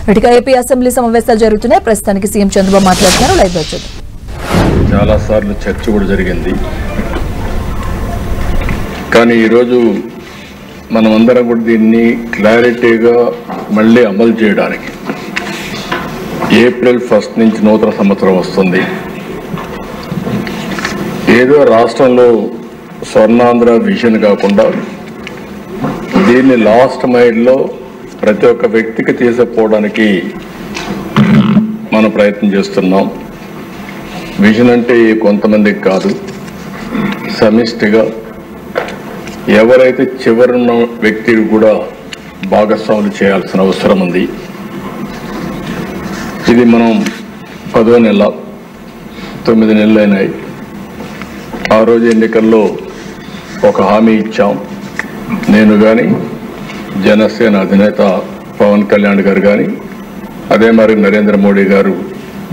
ఇటుగా AP assembly సమావేశాలు జరుగుతున్నాయి. ప్రస్తుతానికి సీఎం చంద్రబాబు మాట్లాడుతున్నారు. లైవ్ వచ్చేది చాలా సార్లు చర్చ కూడా జరిగింది. కానీ ఈరోజు మనమందరం కూడా దీన్ని క్లారిటీగా మళ్ళీ అమలు చేయడానికి ఏప్రిల్ 1 నుంచి నూతన సంవత్సరం వస్తుంది. ఏదో రాష్ట్రంలో స్వర్ణాంధ్ర విజన్ కాకుండా దీన్ని లాస్ట్ మైల్లో ప్రతి ఒక్క వ్యక్తికి తీసుకుపోవడానికి మనం ప్రయత్నం చేస్తున్నాం. విజన్ అంటే కొంతమందికి కాదు, సమిష్టిగా ఎవరైతే చివరున్న వ్యక్తికి కూడా భాగస్వాములు చేయాల్సిన అవసరం ఉంది. ఇది మనం 10వ నెల 9 నెలలు అయినాయి. ఆ రోజు ఎన్నికల్లో ఒక హామీ ఇచ్చాం. నేను కానీ జనసేన అధినేత పవన్ కళ్యాణ్ గారు కానీ అదే మరి నరేంద్ర మోడీ గారు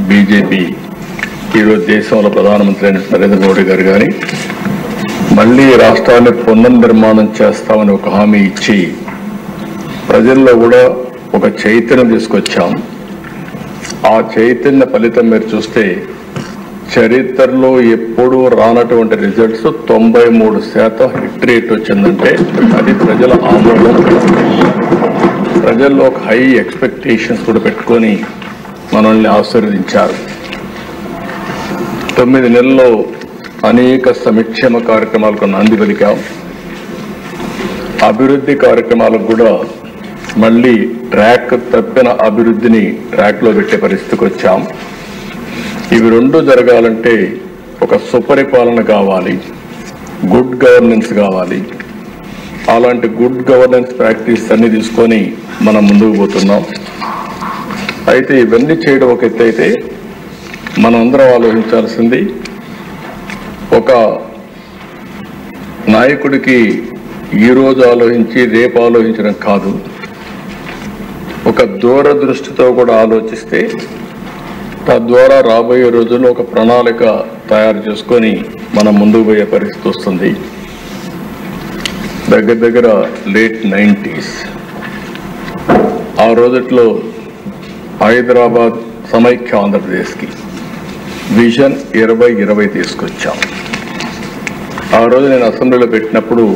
బీజేపీ ఈరోజు దేశంలో ప్రధానమంత్రి అయిన నరేంద్ర మోడీ గారు కానీ మళ్ళీ రాష్ట్రాన్ని పునర్నిర్మాణం చేస్తామని ఒక హామీ ఇచ్చి ప్రజల్లో కూడా ఒక చైతన్యం తీసుకొచ్చాం. ఆ చైతన్య ఫలితం మీరు చూస్తే చరిత్రలో ఎప్పుడూ రానటువంటి రిజల్ట్స్ 93% హిట్ రేట్ వచ్చిందంటే అది ప్రజల ఆమోదం. ప్రజల్లో ఒక హై ఎక్స్పెక్టేషన్స్ కూడా పెట్టుకొని మనల్ని ఆశీర్వదించారు. 9 నెలల్లో అనేక సంక్షేమ కార్యక్రమాలకు నాంది పలికాం. అభివృద్ధి కార్యక్రమాలకు కూడా మళ్ళీ ట్రాక్ తప్పిన అభివృద్ధిని ట్రాక్లో పెట్టే పరిస్థితికి వచ్చాం. ఇవి రెండు జరగాలంటే ఒక సుపరిపాలన కావాలి, గుడ్ గవర్నెన్స్ కావాలి. అలాంటి గుడ్ గవర్నెన్స్ ప్రాక్టీస్ అన్ని తీసుకొని మనం ముందుకు పోతున్నాం. అయితే ఇవన్నీ చేయడం ఒక ఎత్తు అయితే మనం అందరం ఆలోచించాల్సింది ఒక నాయకుడికి ఈరోజు ఆలోచించి రేపు ఆలోచించడం కాదు, ఒక దూరదృష్టితో కూడా ఆలోచిస్తే తద్వారా రాబోయే రోజుల్లో ఒక ప్రణాళిక తయారు చేసుకొని మనం ముందుకు పోయే పరిస్థితి వస్తుంది. దగ్గర లేట్ 90s ఆ రోజుట్లో హైదరాబాద్ సమైక్య ఆంధ్రప్రదేశ్కి విజన్ 2020 తీసుకొచ్చాం. ఆ రోజు నేను అసెంబ్లీలో పెట్టినప్పుడు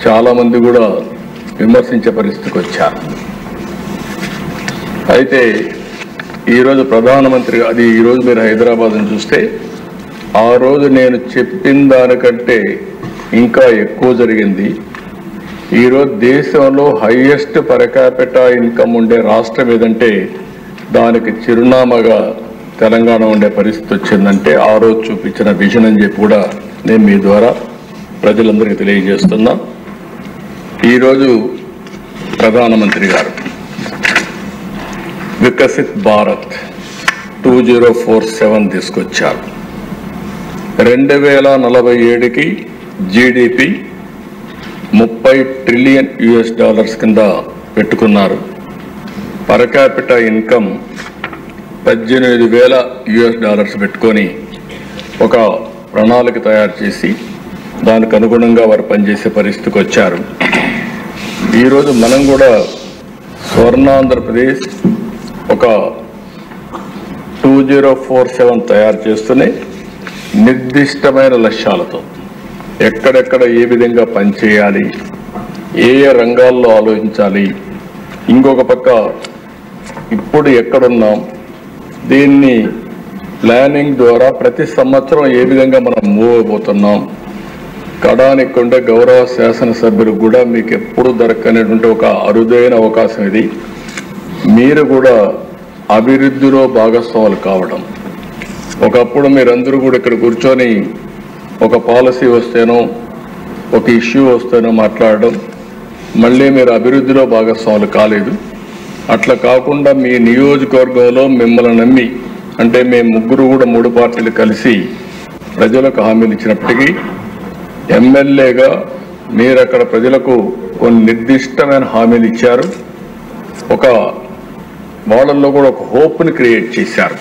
చాలామంది కూడా విమర్శించే పరిస్థితికి వచ్చారు. అయితే ఈరోజు ప్రధానమంత్రి అది ఈరోజు మీరు హైదరాబాద్ని చూస్తే ఆ రోజు నేను చెప్పిన దానికంటే ఇంకా ఎక్కువ జరిగింది. ఈరోజు దేశంలో హైయెస్ట్ పర్ క్యాపిటా ఇన్కమ్ ఉండే రాష్ట్రం ఏదంటే దానికి చిరునామాగా తెలంగాణ ఉండే పరిస్థితి వచ్చిందంటే ఆ రోజు చూపించిన విజన్ అని చెప్పి కూడా నేను మీ ద్వారా ప్రజలందరికీ తెలియజేస్తున్నా. ఈరోజు ప్రధానమంత్రి గారు వికసిత్ భారత్ 2047 తీసుకొచ్చారు. 2047కి జీడిపి $30 ట్రిలియన్ కింద పెట్టుకున్నారు. పర్ క్యాపిటా ఇన్కమ్ $18,000 పెట్టుకొని ఒక ప్రణాళిక తయారు చేసి దానికి అనుగుణంగా వారు పనిచేసే పరిస్థితికి వచ్చారు. ఈరోజు మనం కూడా స్వర్ణాంధ్రప్రదేశ్ ఒక 2047 తయారు చేస్తూనే నిర్దిష్టమైన లక్ష్యాలతో ఎక్కడెక్కడ ఏ విధంగా పనిచేయాలి, ఏ రంగాల్లో ఆలోచించాలి, ఇంకొక పక్క ఇప్పుడు ఎక్కడున్నాం, దీన్ని ప్లానింగ్ ద్వారా ప్రతి సంవత్సరం ఏ విధంగా మనం మూవ్ అయిపోతున్నాం. కడానికి ఉండే గౌరవ శాసనసభ్యులకు కూడా మీకు ఎప్పుడు దొరకనేటువంటి ఒక అరుదైన అవకాశం ఇది. మీరు కూడా అభివృద్ధిలో భాగస్వాములు కావడం. ఒకప్పుడు మీరందరూ కూడా ఇక్కడ కూర్చొని ఒక పాలసీ వస్తేనో ఒక ఇష్యూ వస్తేనో మాట్లాడడం, మళ్ళీ మీరు అభివృద్ధిలో భాగస్వాములు కాలేదు. అట్లా కాకుండా మీ నియోజకవర్గంలో మిమ్మల్ని నమ్మి అంటే మేము ముగ్గురు కూడా 3 పార్టీలు కలిసి ప్రజలకు హామీలు ఇచ్చినప్పటికీ ఎమ్మెల్యేగా మీరు అక్కడ ప్రజలకు కొన్ని నిర్దిష్టమైన హామీలు ఇచ్చారు. ఒక వాళ్ళల్లో కూడా ఒక హోప్ని క్రియేట్ చేశారు.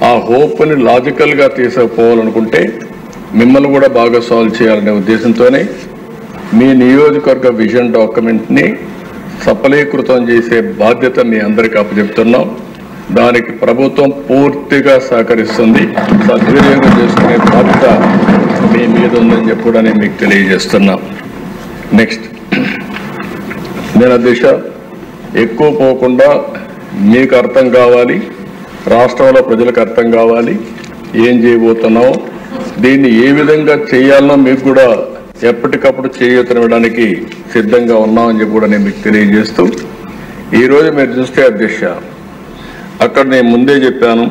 ఆ హోప్ని లాజికల్గా తీసుకుపోవాలనుకుంటే మిమ్మల్ని కూడా భాగస్వాములు చేయాలనే ఉద్దేశంతోనే మీ నియోజకవర్గ విజన్ డాక్యుమెంట్ని సఫలీకృతం చేసే బాధ్యత మీ అందరికీ అప్పచెప్తున్నాం. దానికి ప్రభుత్వం పూర్తిగా సహకరిస్తుంది. సద్వినియోగం చేసుకునే బాధ్యత మీ మీద ఉందని చెప్పి మీకు తెలియజేస్తున్నాం. నెక్స్ట్, నేను అధ్యక్ష ఎక్కువ పోకుండా మీకు అర్థం కావాలి, రాష్ట్రంలో ప్రజలకు అర్థం కావాలి ఏం చేయబోతున్నామో, దీన్ని ఏ విధంగా చేయాలనో మీకు కూడా ఎప్పటికప్పుడు చేయూతనివ్వడానికి సిద్ధంగా ఉన్నామని చెప్పి కూడా నేను మీకు తెలియజేస్తూ, ఈరోజు మీరు చూస్తే అధ్యక్ష అక్కడ నేను ముందే చెప్పాను,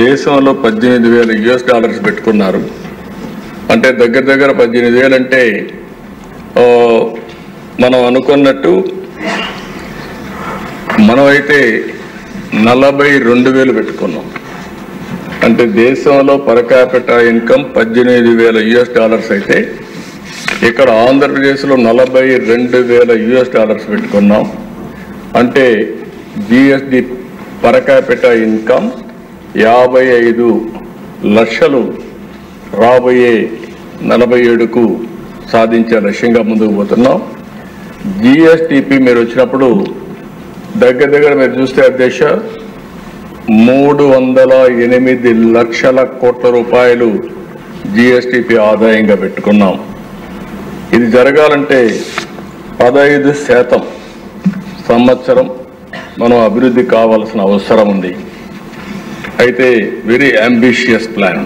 దేశంలో 18,000 US$ పెట్టుకున్నారు. అంటే దగ్గర 18,000 అంటే మనం అనుకున్నట్టు మనమైతే 42,000 పెట్టుకున్నాం. అంటే దేశంలో పర్ క్యాపిటా ఇన్కమ్ 18,000 US$ అయితే ఇక్కడ ఆంధ్రప్రదేశ్లో 42,000 US$ పెట్టుకున్నాం. అంటే జిఎస్డి పర్ క్యాపిటా ఇన్కమ్ 55 లక్షలు రాబోయే 47కు సాధించే లక్ష్యంగా ముందుకు పోతున్నాం. జిఎస్టిపి మీరు వచ్చినప్పుడు దగ్గర మీరు చూస్తే అధ్యక్ష 308 లక్షల కోట్ల రూపాయలు జిఎస్టిపి ఆదాయంగా పెట్టుకున్నాం. ఇది జరగాలంటే 15% సంవత్సరం మనం అభివృద్ధి కావాల్సిన అవసరం ఉంది. అయితే వెరీ అంబిషియస్ ప్లాన్,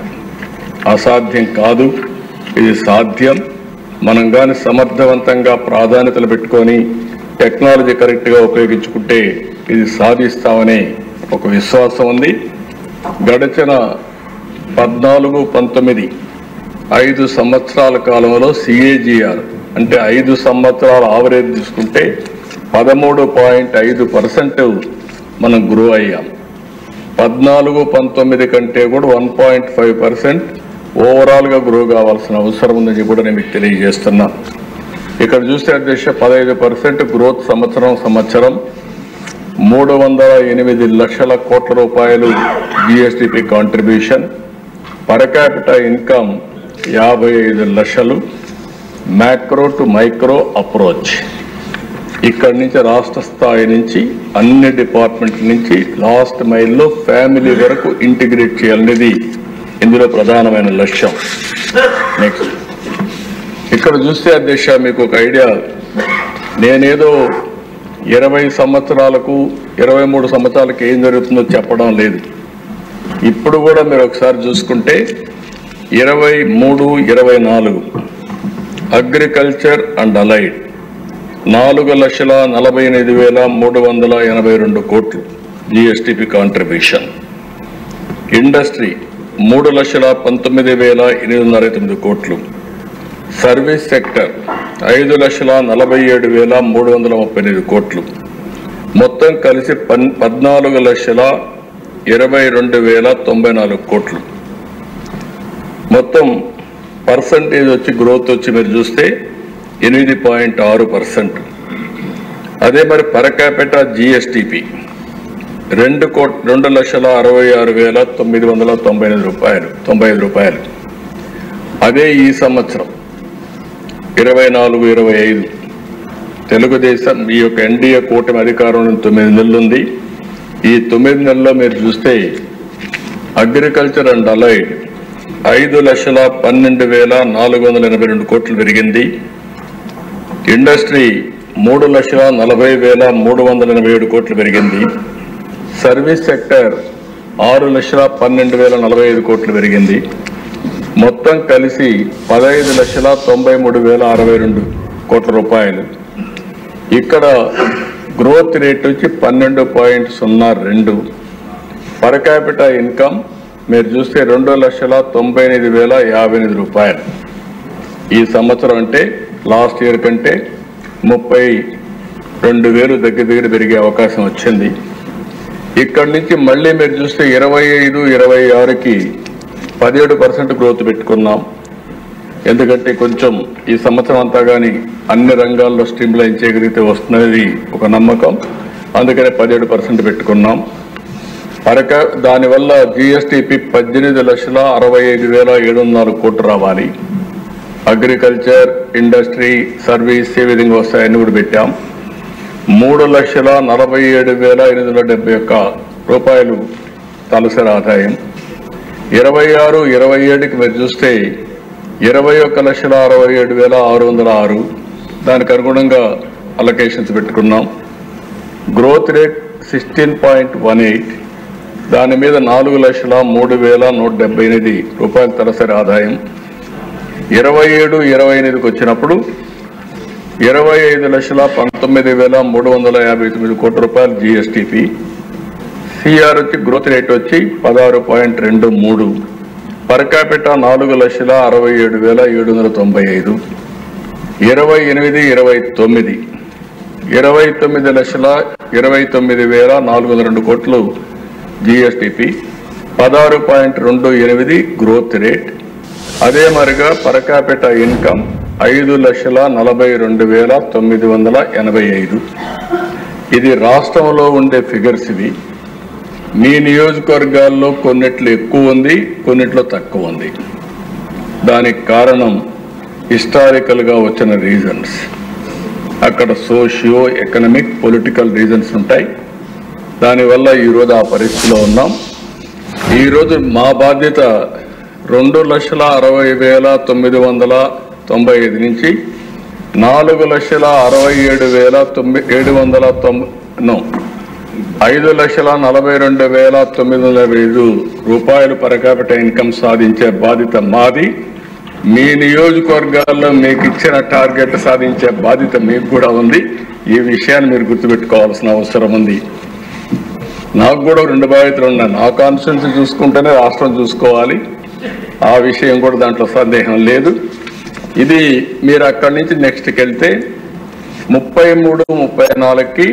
అసాధ్యం కాదు, ఇది సాధ్యం. మనం కానీ సమర్థవంతంగా ప్రాధాన్యతలు పెట్టుకొని టెక్నాలజీ కరెక్ట్గా ఉపయోగించుకుంటే ఇది సాధిస్తామనే ఒక విశ్వాసం ఉంది. గడిచిన 14-19 5 సంవత్సరాల కాలంలో CAGR అంటే 5 సంవత్సరాల ఆవరేజ్ తీసుకుంటే 13.5% మనం గ్రో అయ్యాం. 14-19 కంటే కూడా 1.5% ఓవరాల్గా గ్రో కావాల్సిన అవసరం ఉందని కూడా నేను మీకు తెలియజేస్తున్నా. ఇక్కడ చూస్తే అధ్యక్ష 15% గ్రోత్ సంవత్సరం 308 లక్షల కోట్ల రూపాయలు GSTP contribution, per capita income 55 లక్షలు, మ్యాక్రో టు మైక్రో అప్రోచ్. ఇక్కడి నుంచి రాష్ట్ర స్థాయి నుంచి అన్ని డిపార్ట్మెంట్ల నుంచి లాస్ట్ మైల్లో ఫ్యామిలీ వరకు ఇంటిగ్రేట్ చేయాలనేది ఇందులో ప్రధానమైన లక్ష్యం. నెక్స్ట్, ఇక్కడ చూస్తే అధ్యక్ష మీకు ఒక ఐడియా, నేనేదో 20 సంవత్సరాలకు 23 సంవత్సరాలకు ఏం జరుగుతుందో చెప్పడం లేదు. ఇప్పుడు కూడా మీరు ఒకసారి చూసుకుంటే 23-24 అగ్రికల్చర్ అండ్ అలైడ్ 4,48,382 కోట్లు జిఎస్టిపి కాంట్రిబ్యూషన్, ఇండస్ట్రీ 3,19,809 కోట్లు, సర్వీస్ సెక్టర్ 5,47,339 కోట్లు, మొత్తం కలిసి 14,22,094 కోట్లు. మొత్తం పర్సంటేజ్ వచ్చి గ్రోత్ వచ్చి మీరు చూస్తే 8.6%. అదే మరి పర్ క్యాపిటా జిఎస్టిపి 2,66,995 రూపాయలు. అదే ఈ సంవత్సరం 24-25 తెలుగుదేశం ఈ యొక్క ఎన్డీఏ కూటమి అధికారంలో 9 నెలలు ఉంది. ఈ 9 నెలల్లో మీరు చూస్తే అగ్రికల్చర్ అండ్ అలైడ్ 5,12,482 కోట్లు పెరిగింది, ఇండస్ట్రీ 3,40,387 కోట్లు పెరిగింది, సర్వీస్ సెక్టర్ 6,12,045 కోట్లు పెరిగింది, మొత్తం కలిసి 15,93,062 కోట్ల రూపాయలు. ఇక్కడ గ్రోత్ రేట్ వచ్చి 12.02. పర్ క్యాపిటా ఇన్కమ్ మీరు చూస్తే 2,98,058 రూపాయలు. ఈ సంవత్సరం అంటే లాస్ట్ ఇయర్ కంటే 32,000 దగ్గర పెరిగే అవకాశం వచ్చింది. ఇక్కడి నుంచి మళ్ళీ మీరు చూస్తే 25-26కి 17% గ్రోత్ పెట్టుకున్నాం. ఎందుకంటే కొంచెం ఈ సంవత్సరం అంతా కానీ అన్ని రంగాల్లో స్ట్రీమ్లైన్ చేయగలిగితే వస్తున్నది ఒక నమ్మకం, అందుకనే 17% పెట్టుకున్నాం. దానివల్ల జిఎస్టిపి 18,65,704 కోట్లు రావాలి. అగ్రికల్చర్, ఇండస్ట్రీ, సర్వీస్ ఏ విధంగా వస్తాయని కూడా పెట్టాం. 3,47,871 రూపాయలు తలసరి ఆదాయం. 26-27కి మీరు చూస్తే 21,67,606 దానికి అనుగుణంగా అలొకేషన్స్ పెట్టుకున్నాం. గ్రోత్ రేట్ 16.18, దాని మీద 4,03,178 రూపాయల తలసరి ఆదాయం. 27-28కి వచ్చినప్పుడు 25,19,359 కోట్ల రూపాయలు జిఎస్టిపి. సిఆర్ వచ్చి గ్రోత్ రేట్ వచ్చి 16.23, పర్ క్యాపిటా 4,67,795. 28-29 29,29,402 కోట్లు జిఎస్టిపి, 16.28 గ్రోత్ రేట్. అదే మరిగా పర్ క్యాపిటా ఇన్కమ్ 5,42,985. ఇది రాష్ట్రంలో ఉండే ఫిగర్స్ ఇవి. మీ నియోజకవర్గాల్లో కొన్నిట్లో ఎక్కువ ఉంది, కొన్నిట్లో తక్కువ ఉంది. దానికి కారణం హిస్టారికల్గా వచ్చిన రీజన్స్. అక్కడ సోషియో ఎకనామిక్ పొలిటికల్ రీజన్స్ ఉంటాయి. దానివల్ల ఈరోజు ఆ పరిస్థితిలో ఉన్నాం. ఈరోజు మా బాధ్యత 2,60,995 నుంచి 5,42,905 రూపాయలు పర్ క్యాపిటా ఇన్కమ్ సాధించే బాధ్యత మాది. మీ నియోజకవర్గాల్లో మీకు ఇచ్చిన టార్గెట్ సాధించే బాధ్యత మీకు కూడా ఉంది. ఈ విషయాన్ని మీరు గుర్తుపెట్టుకోవాల్సిన అవసరం ఉంది. నాకు కూడా 2 బాధ్యతలు ఉన్నాయి. నా కాన్స్టిట్యున్సీ చూసుకుంటేనే రాష్ట్రం చూసుకోవాలి. ఆ విషయం కూడా దాంట్లో సందేహం లేదు. ఇది మీరు అక్కడి నుంచి నెక్స్ట్కి వెళ్తే 33-34కి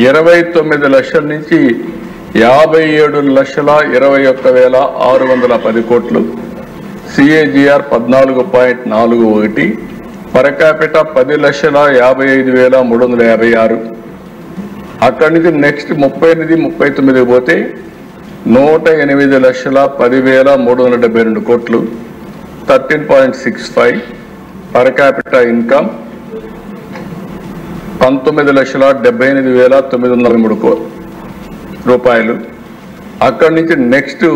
29 లక్షల నుంచి 57,21,610 కోట్లు, సిఏజిఆర్ 14.41, పర్ క్యాపిటా 10,55,356. అక్కడి నుంచి నెక్స్ట్ 38-39 పోతే 108,10,372 కోట్లు, 13.65, పర్ క్యాపిటా ఇన్కమ్ 19,78,903 రూపాయలు. అక్కడి నుంచి నెక్స్ట్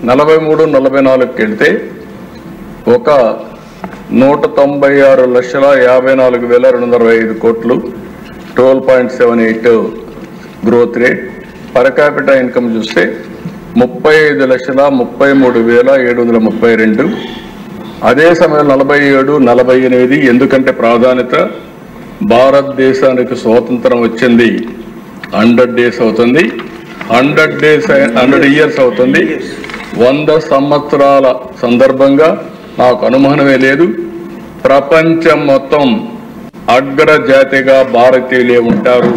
43-44కి వెళ్తే ఒక 196,54,225 కోట్లు, 12.78 growth rate. Per capita income చూస్తే 35,33,732. అదే సమయంలో 47-48, ఎందుకంటే ప్రాధాన్యత భారతదేశానికి స్వాతంత్రం వచ్చింది 100 days అవుతుంది, 100 years అవుతుంది. 100 సంవత్సరాల సందర్భంగా నాకు అనుమానమే లేదు, ప్రపంచం మొత్తం అగ్రజాతిగా భారతీయులే ఉంటారు.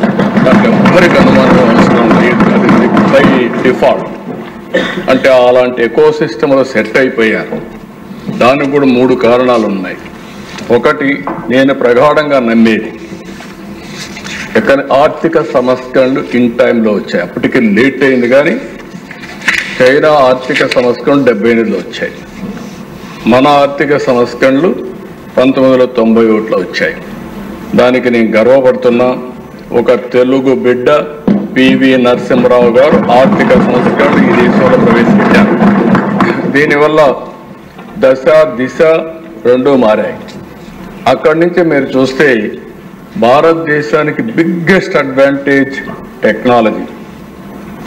నాకు ఎవ్వరికి అనుమానం అవసరం లేదు. అది బై డిఫాల్ట్. అంటే అలాంటి ఎకోసిస్టమ్లో సెట్ అయిపోయారు. దానికి కూడా 3 కారణాలు ఉన్నాయి. ఒకటి, నేను ప్రగాఢంగా నమ్మేది ఆర్థిక సంస్కరణలు ఇన్ టైంలో వచ్చాయి. అప్పటికి లేట్ అయింది, కానీ చైనా ఆర్థిక సంస్కరణలు 78లో వచ్చాయి. మన ఆర్థిక సంస్కరణలు 1991లో వచ్చాయి. దానికి నేను గర్వపడుతున్నా. ఒక తెలుగు బిడ్డ పివి నరసింహరావు గారు ఆర్థిక సంస్కరణలు ఈ దేశంలో ప్రవేశపెట్టారు. దీనివల్ల దశ దిశ 2 మారాయి. అక్కడి నుంచి మీరు చూస్తే భారతదేశానికి biggest advantage technology.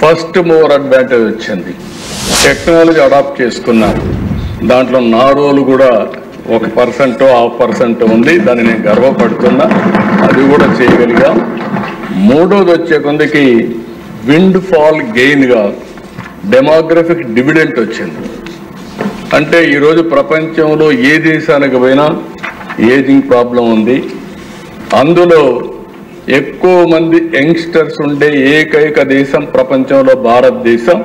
First mover advantage వచ్చింది. టెక్నాలజీ అడాప్ట్ చేసుకున్నారు. దాంట్లో నా రోలు కూడా 1% 0.5% ఉంది. దాన్ని నేను గర్వపడుతున్నా. అది కూడా చేయగలిగా. మూడోది వచ్చే కొందికి విండ్ ఫాల్ గెయిన్గా డెమోగ్రఫిక్ డివిడెంట్ వచ్చింది. అంటే ఈరోజు ప్రపంచంలో ఏ దేశానికి పోయినా ఏజింగ్ ప్రాబ్లం ఉంది. అందులో ఎక్కువ మంది యంగ్స్టర్స్ ఉండే ఏకైక దేశం ప్రపంచంలో భారతదేశం.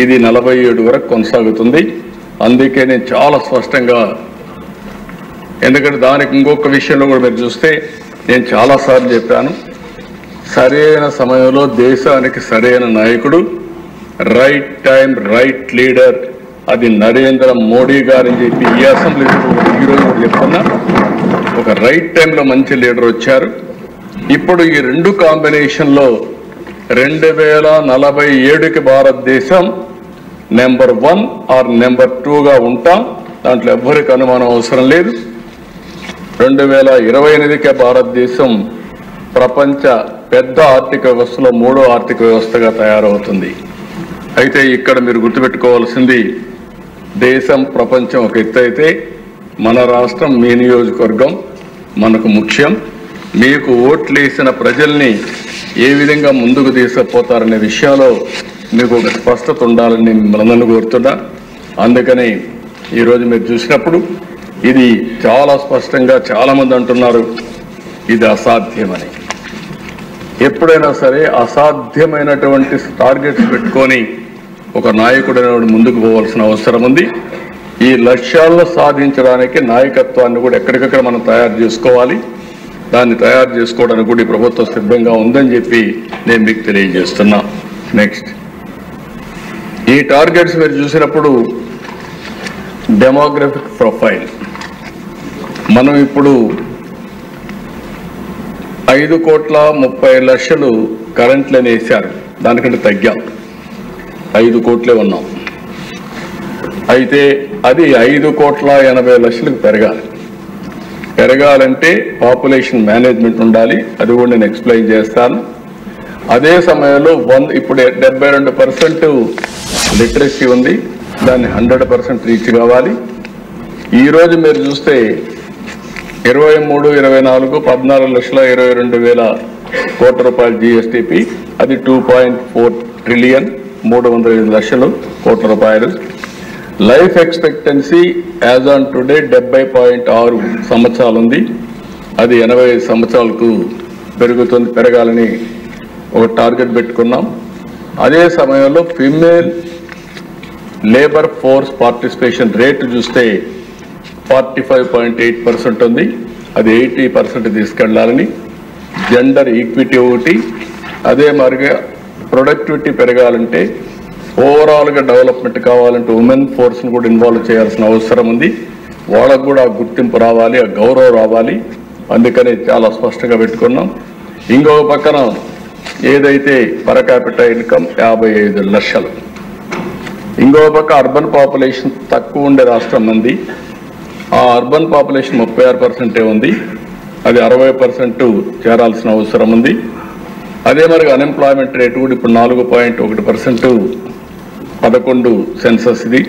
ఇది 47 వరకు కొనసాగుతుంది. అందుకే నేను చాలా స్పష్టంగా, ఎందుకంటే దానికి ఇంకొక విషయంలో కూడా మీరు చూస్తే నేను చాలాసార్లు చెప్పాను, సరైన సమయంలో దేశానికి సరైన నాయకుడు, రైట్ టైం రైట్ లీడర్, అది నరేంద్ర మోడీ గారని చెప్పి ఈ అసెంబ్లీ ఈరోజు కూడా చెప్తున్నా. ఒక రైట్ టైంలో మంచి లీడర్ వచ్చారు. ఇప్పుడు ఈ రెండు కాంబినేషన్లో 2047కి భారతదేశం నెంబర్ 1 ఆర్ నెంబర్ 2గా ఉంటాం. దాంట్లో ఎవ్వరికి అనుమానం అవసరం లేదు. 2028కే భారతదేశం ప్రపంచ పెద్ద ఆర్థిక వ్యవస్థలో 3వ ఆర్థిక వ్యవస్థగా తయారవుతుంది. అయితే ఇక్కడ మీరు గుర్తుపెట్టుకోవాల్సింది, దేశం ప్రపంచం ఒక ఎత్తు అయితే మన రాష్ట్రం, మీ నియోజకవర్గం మనకు ముఖ్యం. మీకు ఓట్లేసిన ప్రజల్ని ఏ విధంగా ముందుకు తీసుకుపోతారనే విషయంలో మీకు ఒక స్పష్టత ఉండాలని మిమ్మల్ని కోరుతున్నా. అందుకని ఈరోజు మీరు చూసినప్పుడు ఇది చాలా స్పష్టంగా చాలామంది అంటున్నారు ఇది అసాధ్యమని. ఎప్పుడైనా సరే అసాధ్యమైనటువంటి టార్గెట్స్ పెట్టుకొని ఒక నాయకుడు ముందుకు పోవాల్సిన అవసరం ఉంది. ఈ లక్ష్యాలను సాధించడానికి నాయకత్వాన్ని కూడా ఎక్కడికక్కడ మనం తయారు చేసుకోవాలి. దాన్ని తయారు చేసుకోవడానికి కూడా ఈ ప్రభుత్వం సిద్ధంగా ఉందని చెప్పి నేను మీకు తెలియజేస్తున్నా. నెక్స్ట్, ఈ టార్గెట్స్ మీరు చూసినప్పుడు డెమోగ్రఫిక్ ప్రొఫైల్ మనం ఇప్పుడు 5,30,00,000 కరెంట్లని వేశారు. దానికంటే తగ్గాం, 5 కోట్లే ఉన్నాం. అయితే అది 5,80,00,000కు పెరగాలంటే పాపులేషన్ మేనేజ్మెంట్ ఉండాలి. అది కూడా నేను ఎక్స్ప్లెయిన్ చేస్తాను. అదే సమయంలో ఇప్పుడు 72% లిటరసీ ఉంది. దాన్ని 100% రీచ్ కావాలి. ఈరోజు మీరు చూస్తే 23-24 14,22,000 కోట్ల రూపాయలు జీఎస్టీపీ, అది 2.4 ట్రిలియన్ 305 లక్షల కోట్ల రూపాయలు. Life expectancy as on today 70.6 సంవత్సరాలు ఉంది. అది 85 సంవత్సరాలకు పెరగాలని ఒక టార్గెట్ పెట్టుకున్నాం. అదే సమయంలో female labour force participation rate చూస్తే 45.8% ఉంది. అది 80% తీసుకెళ్లాలని. జెండర్ ఈక్విటీ ఒకటి. అదే మరిగా ప్రొడక్టివిటీ పెరగాలంటే, ఓవరాల్గా డెవలప్మెంట్ కావాలంటే ఉమెన్ ఫోర్స్ని కూడా ఇన్వాల్వ్ చేయాల్సిన అవసరం ఉంది. వాళ్ళకు కూడా ఆ గుర్తింపు రావాలి, ఆ గౌరవం రావాలి. అందుకని చాలా స్పష్టంగా పెట్టుకున్నాం. ఇంకొక పక్కన ఏదైతే పర్ క్యాపిటల్ ఇన్కమ్ 55 లక్షలు. ఇంకొక పక్క అర్బన్ పాపులేషన్ తక్కువ ఉండే రాష్ట్రం మంది. ఆ అర్బన్ పాపులేషన్ 36% ఉంది. అది 60% చేరాల్సిన అవసరం ఉంది. అదే మరి అన్ఎంప్లాయ్మెంట్ రేటు కూడా ఇప్పుడు 4.1%, 11 సెన్సస్ ఇది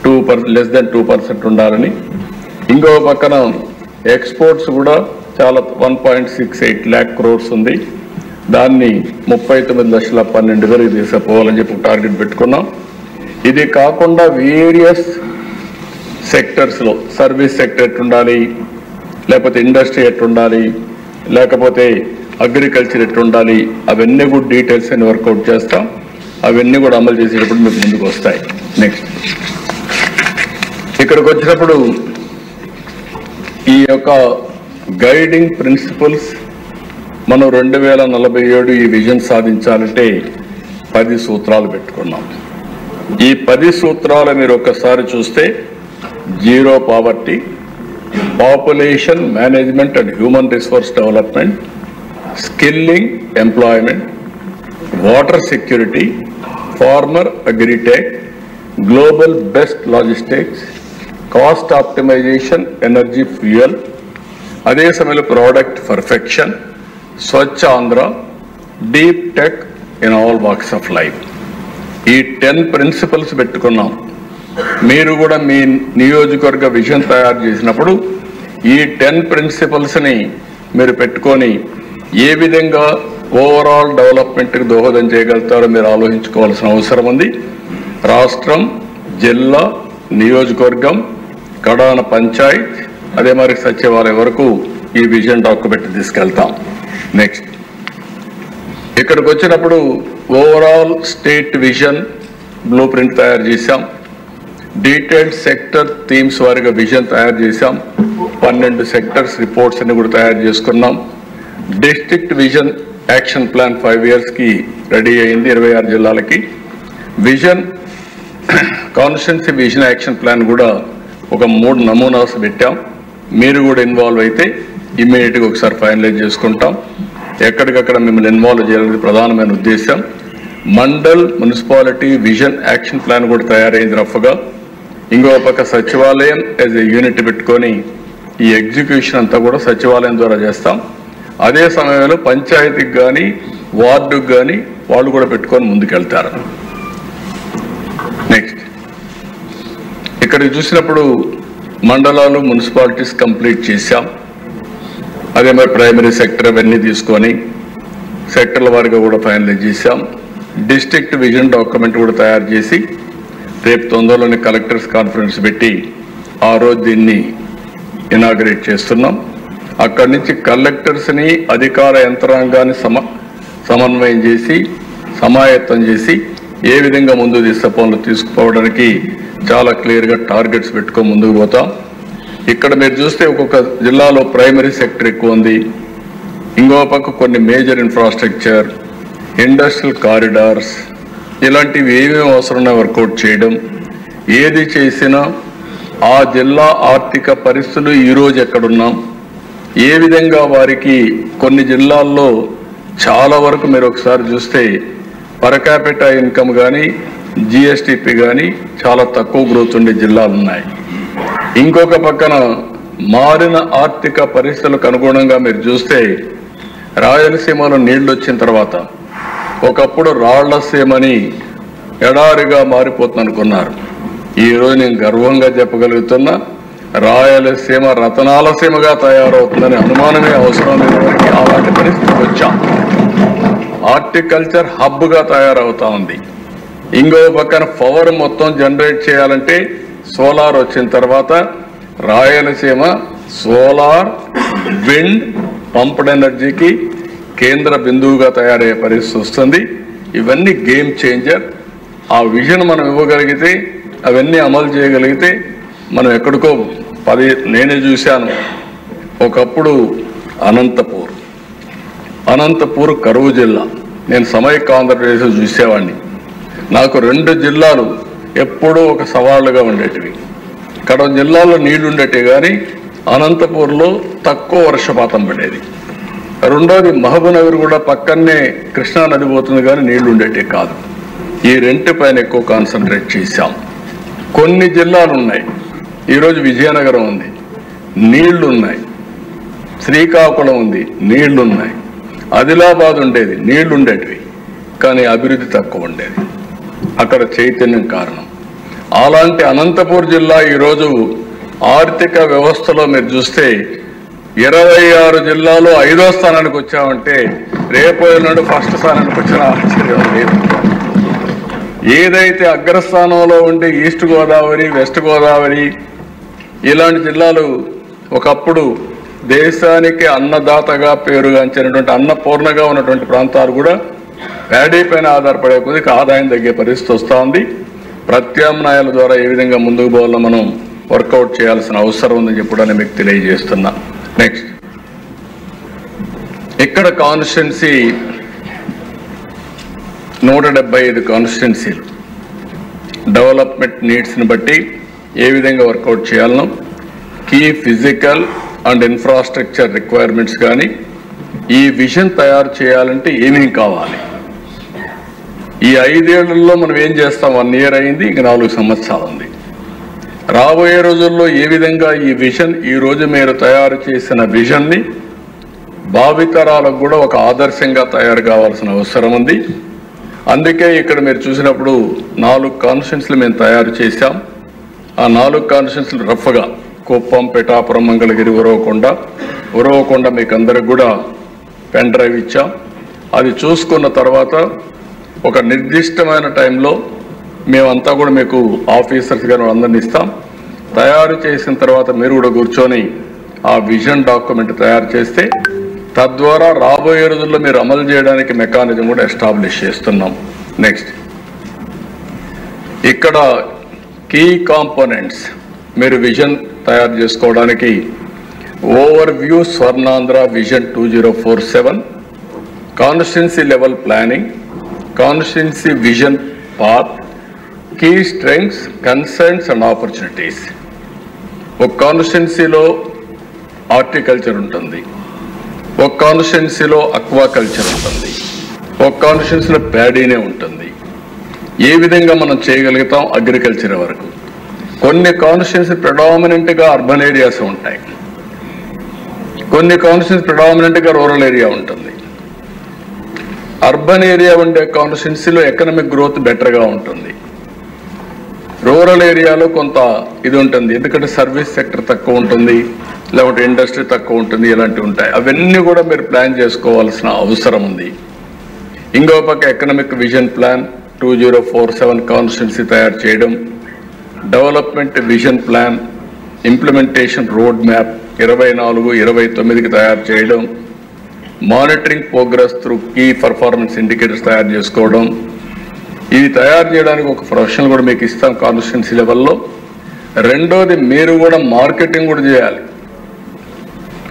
2% లెస్ దెన్ 2% ఉండాలని. ఇంకొక పక్కన ఎక్స్పోర్ట్స్ కూడా చాలా 1.68 lakh crores ఉంది. దాన్ని 39,12,000 తీసుకుపోవాలని చెప్పి టార్గెట్ పెట్టుకున్నాం. ఇది కాకుండా వేరియస్ సెక్టర్స్లో సర్వీస్ సెక్టర్ ఎట్టుండాలి, లేకపోతే ఇండస్ట్రీ ఎట్టుండాలి, లేకపోతే అగ్రికల్చర్ ఎట్టుండాలి, అవన్నీ కూడా డీటెయిల్స్ అన్ని వర్కౌట్ చేస్తాం. అవన్నీ కూడా అమలు చేసేటప్పుడు మీకు ముందుకు వస్తాయి. నెక్స్ట్, ఇక్కడికి వచ్చినప్పుడు ఈ యొక్క గైడింగ్ ప్రిన్సిపల్స్ మనం 2047 ఈ విజన్ సాధించాలంటే 10 సూత్రాలు పెట్టుకున్నాం. ఈ 10 సూత్రాలు మీరు ఒక్కసారి చూస్తే, zero poverty, population management and human resource development, skilling employment, water security, farmer agritech, global best logistics, cost optimisation, energy fuel, అదే సమయంలో product perfection, Swachh Andhra, deep tech in all walks of life. ఈ 10 ప్రిన్సిపల్స్ పెట్టుకున్నాం. మీరు కూడా మీ నియోజకవర్గ vision తయారు చేసినప్పుడు ఈ 10 ప్రిన్సిపల్స్ని మీరు పెట్టుకొని ఏ విధంగా ఓవరాల్ డెవలప్మెంట్కి దోహదం చేయగలుగుతారో మీరు ఆలోచించుకోవాల్సిన అవసరం ఉంది. రాష్ట్రం, జిల్లా, నియోజకవర్గం, కడాన పంచాయత్, అదే మరి సచివాలయం వరకు ఈ విజన్ డాక్యుమెంట్ తీసుకెళ్తాం. నెక్స్ట్, ఇక్కడికి వచ్చినప్పుడు overall state vision blueprint తయారు చేశాం. డీటెయిల్డ్ సెక్టర్ థీమ్స్ వారిగా విజన్ తయారు చేశాం. 12 సెక్టర్స్ రిపోర్ట్స్ అన్ని కూడా తయారు చేసుకున్నాం. డిస్ట్రిక్ట్ విజన్ యాక్షన్ ప్లాన్ 5 yearsకి రెడీ అయింది 26 జిల్లాలకి. Vision constituency vision action plan కూడా ఒక 3 నమూనాస్ పెట్టాం. మీరు కూడా ఇన్వాల్వ్ అయితే ఇమ్మీడియట్గా ఒకసారి ఫైనలైజ్ చేసుకుంటాం. ఎక్కడికక్కడ మిమ్మల్ని ఇన్వాల్వ్ చేయాలనేది ప్రధానమైన ఉద్దేశం. Mandal municipality vision action plan కూడా తయారైంది రఫ్గా. ఇంకో పక్క సచివాలయం యాజ్ ఏ యూనిట్ పెట్టుకొని ఈ ఎగ్జిక్యూషన్ అంతా కూడా సచివాలయం ద్వారా చేస్తాం. అదే సమయంలో పంచాయతీకి కానీ వార్డుకు కానీ వాళ్ళు కూడా పెట్టుకొని ముందుకెళ్తారు. నెక్స్ట్ ఇక్కడ చూసినప్పుడు మండలాలు మున్సిపాలిటీస్ కంప్లీట్ చేశాం. అదే మరి ప్రైమరీ సెక్టర్ అవన్నీ తీసుకొని సెక్టర్ల వారిగా కూడా ఫైనలైజ్ చేశాం. డిస్ట్రిక్ట్ విజన్ డాక్యుమెంట్ కూడా తయారు చేసి రేపు తొందరలోనే కలెక్టర్స్ కాన్ఫరెన్స్ పెట్టి ఆ రోజు దీన్ని ఇనాగ్రేట్ చేస్తున్నాం. అక్కడి నుంచి కలెక్టర్స్ని అధికార యంత్రాంగాన్ని సమన్వయం చేసి సమాయత్తం చేసి ఏ విధంగా ముందుకు తీసే పనులు తీసుకుపోవడానికి చాలా క్లియర్గా టార్గెట్స్ పెట్టుకొని ముందుకు పోతాం. ఇక్కడ మీరు చూస్తే ఒక్కొక్క జిల్లాలో ప్రైమరీ సెక్టర్ ఎక్కువ ఉంది. ఇంకో పక్క కొన్ని మేజర్ ఇన్ఫ్రాస్ట్రక్చర్, ఇండస్ట్రియల్ కారిడార్స్ ఇలాంటివి ఏమేమి అవసరమో వర్కౌట్ చేయడం. ఏది చేసినా ఆ జిల్లా ఆర్థిక పరిస్థితులు ఈరోజు ఎక్కడున్నాం, ఏ విధంగా వారికి కొన్ని జిల్లాల్లో చాలా వరకు మీరు ఒకసారి చూస్తే పర్ క్యాపిటా ఇన్కమ్ కానీ జిఎస్టిపి కానీ చాలా తక్కువ గ్రోత్ ఉండే జిల్లాలు ఉన్నాయి. ఇంకొక పక్కన మారిన ఆర్థిక పరిస్థితులకు అనుగుణంగా మీరు చూస్తే రాయలసీమలో నీళ్లు వచ్చిన తర్వాత ఒకప్పుడు రాళ్లసీమని ఎడారిగా మారిపోతుంది అనుకున్నారు. ఈరోజు నేను గర్వంగా చెప్పగలుగుతున్నా రాయలసీమ రతనాల సీమగా తయారవుతుందని అనుమానమే అవసరం లేని అలాంటి పరిస్థితికి వచ్చాం. హార్టికల్చర్ హబ్గా తయారవుతా ఉంది. ఇంకో పక్కన పవర్ మొత్తం జనరేట్ చేయాలంటే సోలార్ వచ్చిన తర్వాత రాయలసీమ సోలార్, విండ్, పంప్డ్ ఎనర్జీకి కేంద్ర బిందువుగా తయారయ్యే పరిస్థితి వస్తుంది. ఇవన్నీ గేమ్ చేంజర్. ఆ విజన్ మనం ఇవ్వగలిగితే, అవన్నీ అమలు చేయగలిగితే మనం ఎక్కడికో నేనే చూశాను. ఒకప్పుడు అనంతపూర్ కరువు జిల్లా, నేను సమైక్య ఆంధ్రప్రదేశ్ చూసేవాడిని. నాకు 2 జిల్లాలు ఎప్పుడూ ఒక సవాళ్ళుగా ఉండేటివి. కడప జిల్లాలో నీళ్లు ఉండేవి కానీ అనంతపూర్లో తక్కువ వర్షపాతం పడేది. రెండోది మహబూబ్నగర్ కూడా పక్కనే కృష్ణా నది పోతుంది కానీ నీళ్లు ఉండేటివి కాదు. ఈ రెంటిపైన ఎక్కువ కాన్సన్ట్రేట్ చేశాం. కొన్ని జిల్లాలు ఉన్నాయి, ఈరోజు విజయనగరం ఉంది, నీళ్లు ఉన్నాయి. శ్రీకాకుళం ఉంది, నీళ్లు ఉన్నాయి. ఆదిలాబాద్ ఉండేది, నీళ్లు ఉండేటివి కానీ అభివృద్ధి తక్కువ ఉండేది. అక్కడ చైతన్యం కారణం. అలాంటి అనంతపూర్ జిల్లా ఈరోజు ఆర్థిక వ్యవస్థలో మీరు చూస్తే 26 జిల్లాలో 5వ స్థానానికి వచ్చామంటే రేపు ఎల్లుండి ఫస్ట్ స్థానానికి వచ్చిన ఆశ్చర్యం లేదు. ఏదైతే అగ్రస్థానంలో ఉండే ఈస్ట్ గోదావరి, వెస్ట్ గోదావరి ఇలాంటి జిల్లాలు ఒకప్పుడు దేశానికి అన్నదాతగా పేరుగాంచినటువంటి అన్నపూర్ణగా ఉన్నటువంటి ప్రాంతాలు కూడా ప్యాడీ పైన ఆధారపడే కొద్దిగా ఆదాయం తగ్గే పరిస్థితి వస్తూ ఉంది. ప్రత్యామ్నాయాల ద్వారా ఏ విధంగా ముందుకు పోవాలో మనం వర్కౌట్ చేయాల్సిన అవసరం ఉందని చెప్పడానికి మీకు తెలియజేస్తున్నా. నెక్స్ట్ ఇక్కడ కాన్స్టిట్యున్సీ 175 కాన్స్టిట్యున్సీలు డెవలప్మెంట్ నీడ్స్ని బట్టి ఏ విధంగా వర్కౌట్ చేయాలనో, key physical and infrastructure requirements కానీ ఈ విజన్ తయారు చేయాలంటే ఏమేం కావాలి, ఈ 5 ఏళ్లలో మనం ఏం చేస్తాం. 1 ఇయర్ అయింది, ఇంక 4 సంవత్సరాలు ఉంది. రాబోయే రోజుల్లో ఏ విధంగా ఈ విజన్, ఈ రోజు మీరు తయారు చేసిన విజన్ని భావితరాలకు కూడా ఒక ఆదర్శంగా తయారు కావాల్సిన అవసరం ఉంది. అందుకే ఇక్కడ మీరు చూసినప్పుడు 4 కాన్స్టిట్యున్సీలు మేము తయారు చేశాం. ఆ 4 కాన్స్టిట్యున్సీలు రఫ్గా కుప్పం, పిఠాపురం, మంగళగిరి, ఉరవకొండ మీకు అందరికి కూడా పెన్ డ్రైవ్ ఇచ్చాం. అది చూసుకున్న తర్వాత ఒక నిర్దిష్టమైన టైంలో మేమంతా కూడా మీకు ఆఫీసర్స్ గారు అందరినీ ఇస్తాం. తయారు చేసిన తర్వాత మీరు కూడా కూర్చొని ఆ విజన్ డాక్యుమెంట్ తయారు చేస్తే తద్వారా రాబోయే రోజుల్లో మీరు అమలు చేయడానికి మెకానిజం కూడా ఎస్టాబ్లిష్ చేస్తున్నాం. నెక్స్ట్ ఇక్కడ కీ కాంపోనెంట్స్ మీరు విజన్ తయారు చేసుకోవడానికి overview Swarnandhra vision 2047, constituency level planning, constituency vision path, key strengths, concerns and opportunities. ఒక కాన్స్టిట్యున్సీలో హార్టికల్చర్ ఉంటుంది, ఒక కాన్స్టిట్యున్సీలో అక్వా కల్చర్ ఉంటుంది, ఒక కాన్స్టిట్యున్సీలో ప్యాడీనే ఉంటుంది. ఏ విధంగా మనం చేయగలుగుతాం అగ్రికల్చర్ వరకు. కొన్ని కాన్స్టిట్యున్సీ ప్రెడామినెంట్గా అర్బన్ ఏరియాస్ ఉంటాయి, కొన్ని కాన్స్టిట్యున్సీ ప్రెడామినెంట్గా రూరల్ ఏరియా ఉంటుంది. అర్బన్ ఏరియా ఉండే కాన్స్టిట్యున్సీలో ఎకనామిక్ గ్రోత్ బెటర్గా ఉంటుంది, రూరల్ ఏరియాలో కొంత ఇది ఉంటుంది, ఎందుకంటే సర్వీస్ సెక్టర్ తక్కువ ఉంటుంది, లేకపోతే ఇండస్ట్రీ తక్కువ ఉంటుంది, ఇలాంటివి ఉంటాయి. అవన్నీ కూడా మీరు ప్లాన్ చేసుకోవాల్సిన అవసరం ఉంది. ఇంకో పక్క ఎకనామిక్ విజన్ ప్లాన్ 2047 కాన్స్టిట్యున్సీ తయారు చేయడం, development vision plan implementation road map 24-29కి తయారు చేయడం, monitoring progress through key performance indicators తయారు చేసుకోవడం. ఇవి తయారు చేయడానికి ఒక ప్రొఫెషనల్ కూడా మీకు ఇస్తాం కాన్స్టిట్యున్సీ లెవెల్లో. రెండోది మీరు కూడా మార్కెటింగ్ కూడా చేయాలి.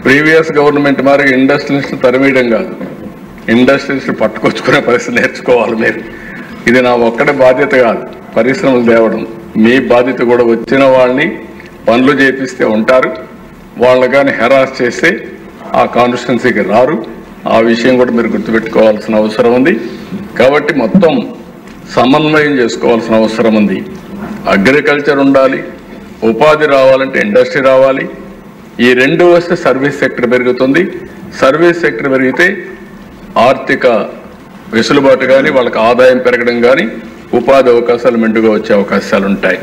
ప్రీవియస్ గవర్నమెంట్ మరి ఇండస్ట్రియలిస్ట్ తరిమేయడం కాదు, ఇండస్ట్రియలిస్ట్ పట్టుకొచ్చుకునే పరిస్థితి నేర్చుకోవాలి మీరు. ఇది నా ఒక్కడే బాధ్యత కాదు, పరిశ్రమలు తేవడం మీ బాధ్యత కూడా. వచ్చిన వాళ్ళని పనులు చేపిస్తే ఉంటారు, వాళ్ళని కానీ హెరాస్ చేస్తే ఆ కాన్స్టిట్యున్సీకి రారు. ఆ విషయం కూడా మీరు గుర్తుపెట్టుకోవాల్సిన అవసరం ఉంది. కాబట్టి మొత్తం సమన్వయం చేసుకోవాల్సిన అవసరం ఉంది. అగ్రికల్చర్ ఉండాలి, ఉపాధి రావాలంటే ఇండస్ట్రీ రావాలి. ఈ రెండు వస్తే సర్వీస్ సెక్టర్ పెరుగుతుంది. సర్వీస్ సెక్టర్ పెరిగితే ఆర్థిక వెసులుబాటు కానీ, వాళ్ళకి ఆదాయం పెరగడం కానీ, ఉపాధి అవకాశాలు మెండుగా వచ్చే అవకాశాలు ఉంటాయి.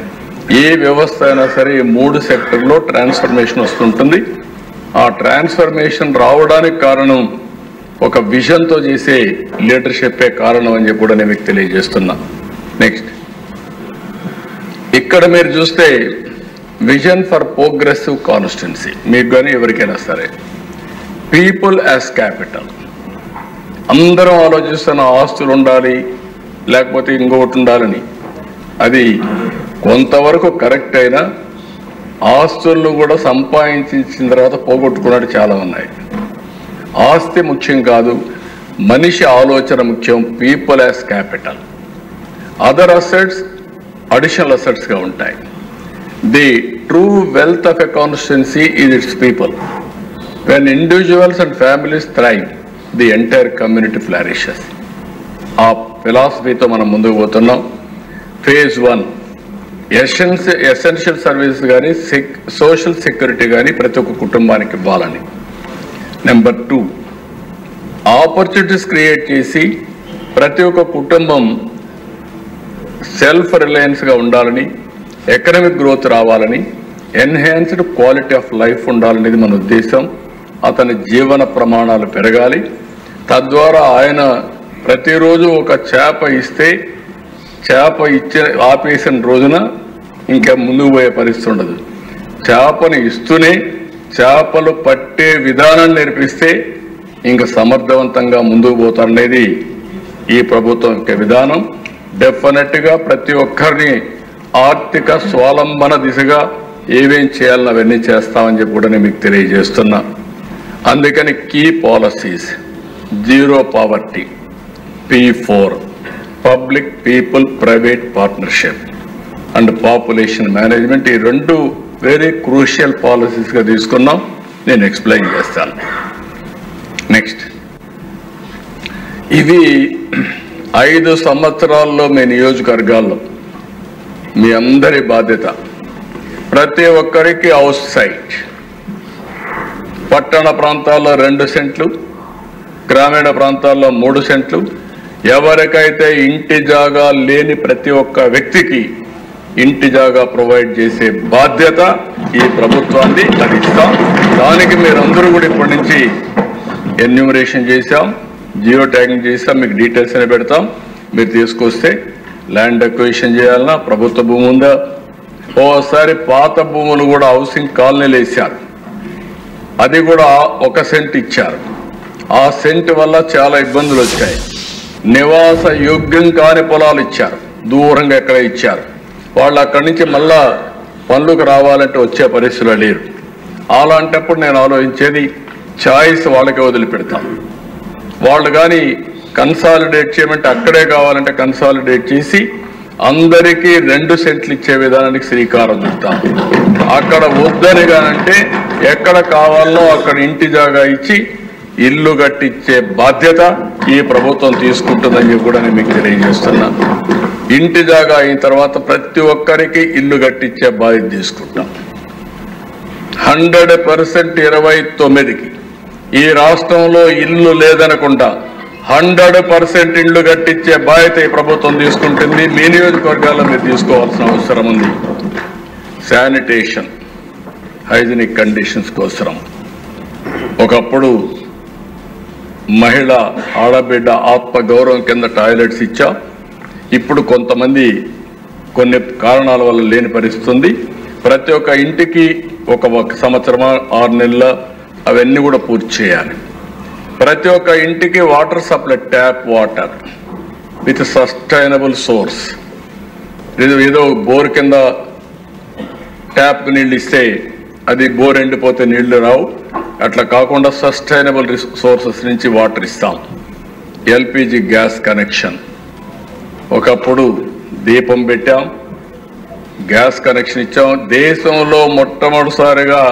ఏ వ్యవస్థ అయినా సరే ఈ 3 సెక్టర్లో ట్రాన్స్ఫర్మేషన్ వస్తుంటుంది. ఆ ట్రాన్స్ఫర్మేషన్ రావడానికి కారణం ఒక విజన్తో చేసే లీడర్షిప్పే కారణం అని చెప్పి కూడా నేను మీకు తెలియజేస్తున్నా. నెక్స్ట్, ఇక్కడ మీరు చూస్తే విజన్ ఫర్ ప్రోగ్రెసివ్ కాన్స్టిట్యున్సీ, మీకు కానీ ఎవరికైనా సరే పీపుల్ యాజ్ క్యాపిటల్. అందరం ఆలోచిస్తున్న ఆస్తులు ఉండాలి లేకపోతే ఇంకొకటి ఉండాలని. అది కొంతవరకు కరెక్ట్ అయినా ఆస్తులను కూడా సంపాదించిన తర్వాత పోగొట్టుకున్నట్టు చాలా ఉన్నాయి. ఆస్తి ముఖ్యం కాదు, మనిషి ఆలోచన ముఖ్యం. People as capital. Other assets additional అసెట్స్గా ఉంటాయి. The true wealth of a constituency is its people. When individuals and families thrive, the entire community flourishes. ఆ ఫిలాసఫీతో మనం ముందుకు పోతున్నాం. ఫేజ్ 1 ఎసెన్షియల్ సర్వీసెస్ కానీ, సోషల్ సెక్యూరిటీ కానీ ప్రతి ఒక్క కుటుంబానికి ఇవ్వాలని. నెంబర్ 2, ఆపర్చునిటీస్ క్రియేట్ చేసి ప్రతి ఒక్క కుటుంబం సెల్ఫ్ రిలయన్స్గా ఉండాలని, ఎకనామిక్ గ్రోత్ రావాలని, ఎన్హాన్స్డ్ క్వాలిటీ ఆఫ్ లైఫ్ ఉండాలనేది మన ఉద్దేశం. అతని జీవన ప్రమాణాలు పెరగాలి. తద్వారా ఆయన ప్రతిరోజు ఒక చేప ఇస్తే చేప ఆపేసిన రోజున ఇంకా ముందుకు పోయే పరిస్థితి ఉండదు. చేపను ఇస్తూనే చేపలు పట్టే విధానాన్ని నేర్పిస్తే ఇంకా సమర్థవంతంగా ముందుకు పోతారనేది ఈ ప్రభుత్వం యొక్క విధానం. డెఫినెట్గా ప్రతి ఒక్కరిని ఆర్థిక స్వావలంబన దిశగా ఏమేం చేయాలని అవన్నీ చేస్తామని చెప్పి కూడా నేను మీకు తెలియజేస్తున్నా. అందుకని key policies, zero poverty, P4 public people private partnership and population management, ఈ 2 వెరీ క్రూషియల్ పాలసీస్గా తీసుకున్నాం. నేను ఎక్స్ప్లెయిన్ చేస్తాను. నెక్స్ట్, ఇవి 5 సంవత్సరాల్లో మీ నియోజకవర్గాల్లో మీ అందరి బాధ్యత. ప్రతి ఒక్కరికి హౌస్ సైట్. పట్టణ ప్రాంతాల్లో 2 సెంట్లు, గ్రామీణ ప్రాంతాల్లో 3 సెంట్లు. ఎవరికైతే ఇంటి జాగా లేని ప్రతి ఒక్క వ్యక్తికి ఇంటి జాగా ప్రొవైడ్ చేసే బాధ్యత ఈ ప్రభుత్వాన్ని. అది ఇస్తాం. దానికి మీరందరూ కూడా ఇప్పటి నుంచి ఎన్యూమరేషన్ చేశాం, జియో ట్యాగింగ్ చేశాం, మీకు డీటెయిల్స్ అని పెడతాం. మీరు తీసుకొస్తే ల్యాండ్ అక్విజిషన్ చేయాలన్నా, ప్రభుత్వ భూమి ఉందా, ఓసారి పాత భూములు కూడా హౌసింగ్ కాలనీలు వేశారు, అది కూడా 1 సెంట్ ఇచ్చారు. ఆ సెంట్ వల్ల చాలా ఇబ్బందులు వచ్చాయి. నివాస యోగ్యం కాని పొలాలు ఇచ్చారు, దూరంగా ఎక్కడ ఇచ్చారు. వాళ్ళు అక్కడి నుంచి మళ్ళా పనులకు రావాలంటే వచ్చే పరిస్థితులు లేరు. అలాంటప్పుడు నేను ఆలోచించేది చాయిస్ వాళ్ళకే వదిలిపెడతాం. వాళ్ళు కానీ కన్సాలిడేట్ చేయమంటే అక్కడే కావాలంటే కన్సాలిడేట్ చేసి అందరికీ 2 సెంట్లు ఇచ్చే విధానానికి శ్రీకారం చుట్టాం. అక్కడ వద్దని కానంటే ఎక్కడ కావాలో అక్కడ ఇంటి జాగా ఇచ్చి ఇల్లు కట్టించే బాధ్యత ఈ ప్రభుత్వం తీసుకుంటుందని కూడా నేను మీకు తెలియజేస్తున్నా. ఇంటి జాగా అయిన తర్వాత ప్రతి ఒక్కరికి ఇల్లు కట్టించే బాధ్యత తీసుకుంటాం. 100% 29కి ఈ రాష్ట్రంలో ఇల్లు లేదనకుండా 100% ఇళ్లు కట్టించే బాధ్యత ఈ ప్రభుత్వం తీసుకుంటుంది. మీ నియోజకవర్గాల్లో మీరు తీసుకోవాల్సిన అవసరం ఉంది. శానిటేషన్, హైజీనిక్ కండిషన్స్ కోసరం ఒకప్పుడు మహిళ ఆడబిడ్డ ఆత్మ గౌరవం కింద టాయిలెట్స్ ఇచ్చాం. ఇప్పుడు కొంతమంది కొన్ని కారణాల వల్ల లేని పరిస్థితుంది. ప్రతి ఒక్క ఇంటికి ఒక సంవత్సరమా 6 నెలల అవన్నీ కూడా పూర్తి చేయాలి. ప్రతి ఒక్క ఇంటికి water supply, tap water with sustainable source. ఏదో బోర్ కింద ట్యాప్ నీళ్ళు ఇస్తే అది బోర్ ఎండిపోతే నీళ్లు రావు. అట్లా కాకుండా సస్టైనబుల్ సోర్సెస్ నుంచి వాటర్ ఇస్తాం. ఎల్పిజి గ్యాస్ కనెక్షన్, ఒకప్పుడు దీపం పెట్టాం, గ్యాస్ కనెక్షన్ ఇచ్చాం. దేశంలో మొట్టమొదటిసారిగా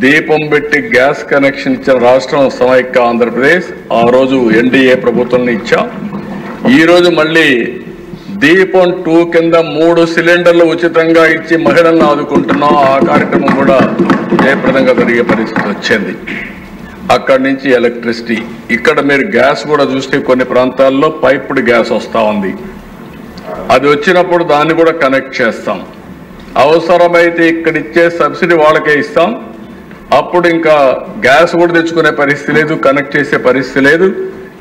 దీపం పెట్టి గ్యాస్ కనెక్షన్ ఇచ్చిన రాష్ట్రం సమైక్య ఆంధ్రప్రదేశ్. ఆ రోజు ఎన్డీఏ ప్రభుత్వం ఇచ్చాం. ఈరోజు మళ్ళీ దీపం 2 కింద 3 సిలిండర్లు ఉచితంగా ఇచ్చి మహిళలను ఆదుకుంటున్నాం. ఆ కార్యక్రమం కూడా జయప్రదంగా జరిగే పరిస్థితి వచ్చింది. అక్కడి నుంచి ఎలక్ట్రిసిటీ. ఇక్కడ మీరు గ్యాస్ కూడా చూస్తే కొన్ని ప్రాంతాల్లో పైప్డ్ గ్యాస్ వస్తూ ఉంది. అది వచ్చినప్పుడు దాన్ని కూడా కనెక్ట్ చేస్తాం. అవసరమైతే ఇక్కడ ఇచ్చే సబ్సిడీ వాళ్ళకే ఇస్తాం. అప్పుడు ఇంకా గ్యాస్ కూడా తెచ్చుకునే పరిస్థితి లేదు, కనెక్ట్ చేసే పరిస్థితి లేదు.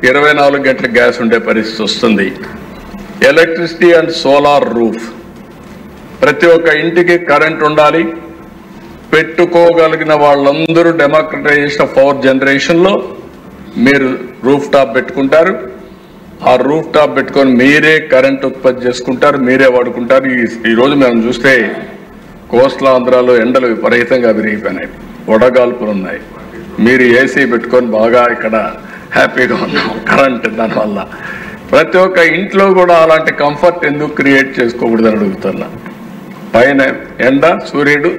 24 గంటల గ్యాస్ ఉండే పరిస్థితి వస్తుంది. ఎలక్ట్రిసిటీ అండ్ సోలార్ రూఫ్, ప్రతి ఒక్క ఇంటికి కరెంట్ ఉండాలి. పెట్టుకోగలిగిన వాళ్ళందరూ డెమోక్రటైజేషన్ ఆఫ్ పవర్ జనరేషన్లో మీరు రూఫ్ టాప్ పెట్టుకుంటారు. ఆ రూఫ్ టాప్ పెట్టుకొని మీరే కరెంట్ ఉత్పత్తి చేసుకుంటారు, మీరే వాడుకుంటారు. ఈరోజు మేము చూస్తే కోస్టల్ ఆంధ్రాలో ఎండలు విపరీతంగా విరిగిపోయినాయి, వడగాల్పులు ఉన్నాయి. మీరు ఏసీ పెట్టుకొని బాగా ఇక్కడ హ్యాపీగా ఉన్నాం కరెంట్ దానివల్ల. ప్రతి ఒక్క ఇంట్లో కూడా అలాంటి కంఫర్ట్ ఎందుకు క్రియేట్ చేసుకోకూడదని అడుగుతున్నా. పైన ఎండ సూర్యుడు,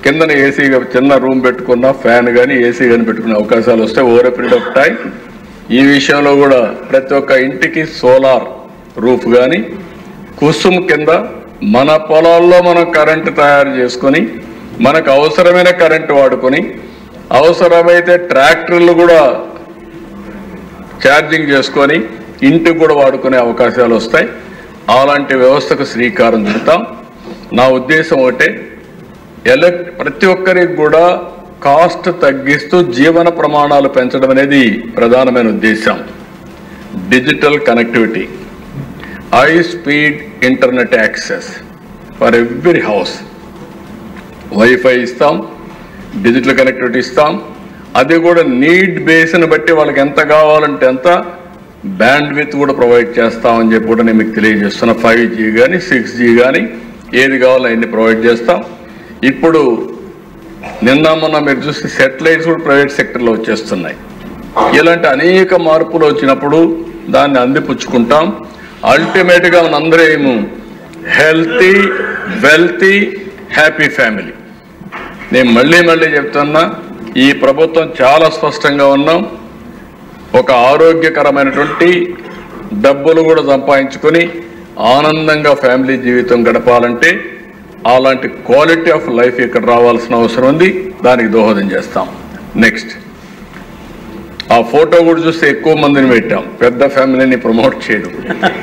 కిందన ఏసీగా చిన్న రూమ్ పెట్టుకున్న ఫ్యాన్ కానీ ఏసీ కానీ పెట్టుకునే అవకాశాలు వస్తాయి over a period of time. ఈ విషయంలో కూడా ప్రతి ఒక్క ఇంటికి సోలార్ రూఫ్ కానీ కుసుమ్ కింద మన పొలాల్లో మనం కరెంటు తయారు చేసుకొని మనకు అవసరమైన కరెంటు వాడుకొని అవసరమైతే ట్రాక్టర్లు కూడా ఛార్జింగ్ చేసుకొని ఇంటికి కూడా వాడుకునే అవకాశాలు వస్తాయి. అలాంటి వ్యవస్థకు శ్రీకారం చుడతాం. నా ఉద్దేశం ఒకటే, ప్రతి ఒక్కరికి కూడా కాస్ట్ తగ్గిస్తూ జీవన ప్రమాణాలు పెంచడం అనేది ప్రధానమైన ఉద్దేశం. Digital connectivity, high speed internet access for every house. Wifi ఇస్తాం, డిజిటల్ కనెక్టివిటీ ఇస్తాం. అది కూడా నీడ్ బేస్ని బట్టి వాళ్ళకి ఎంత కావాలంటే ఎంత బ్యాండ్ విత్ కూడా ప్రొవైడ్ చేస్తామని చెప్పి కూడా నేను మీకు తెలియజేస్తున్నా. 5G కానీ 6G కానీ ఏది కావాలో అన్ని ప్రొవైడ్ చేస్తాం. ఇప్పుడు నిన్న మొన్న మీరు చూస్తే సెటిలైట్స్ కూడా ప్రైవేట్ సెక్టర్లో వచ్చేస్తున్నాయి. ఇలాంటి అనేక మార్పులు వచ్చినప్పుడు దాన్ని అందిపుచ్చుకుంటాం. అల్టిమేట్గా మనందరం హెల్తీ, వెల్తీ, హ్యాపీ ఫ్యామిలీ. నేను మళ్ళీ చెప్తున్నా, ఈ ప్రభుత్వం చాలా స్పష్టంగా ఉన్నాం. ఒక ఆరోగ్యకరమైనటువంటి డబ్బులు కూడా సంపాదించుకొని ఆనందంగా ఫ్యామిలీ జీవితం గడపాలంటే అలాంటి క్వాలిటీ ఆఫ్ లైఫ్ ఇక్కడ రావాల్సిన అవసరం ఉంది. దానికి దోహదం చేస్తాం. నెక్స్ట్, ఆ ఫోటో కూడా చూస్తే ఎక్కువ మందిని పెట్టాం. పెద్ద ఫ్యామిలీని ప్రమోట్ చేయడం,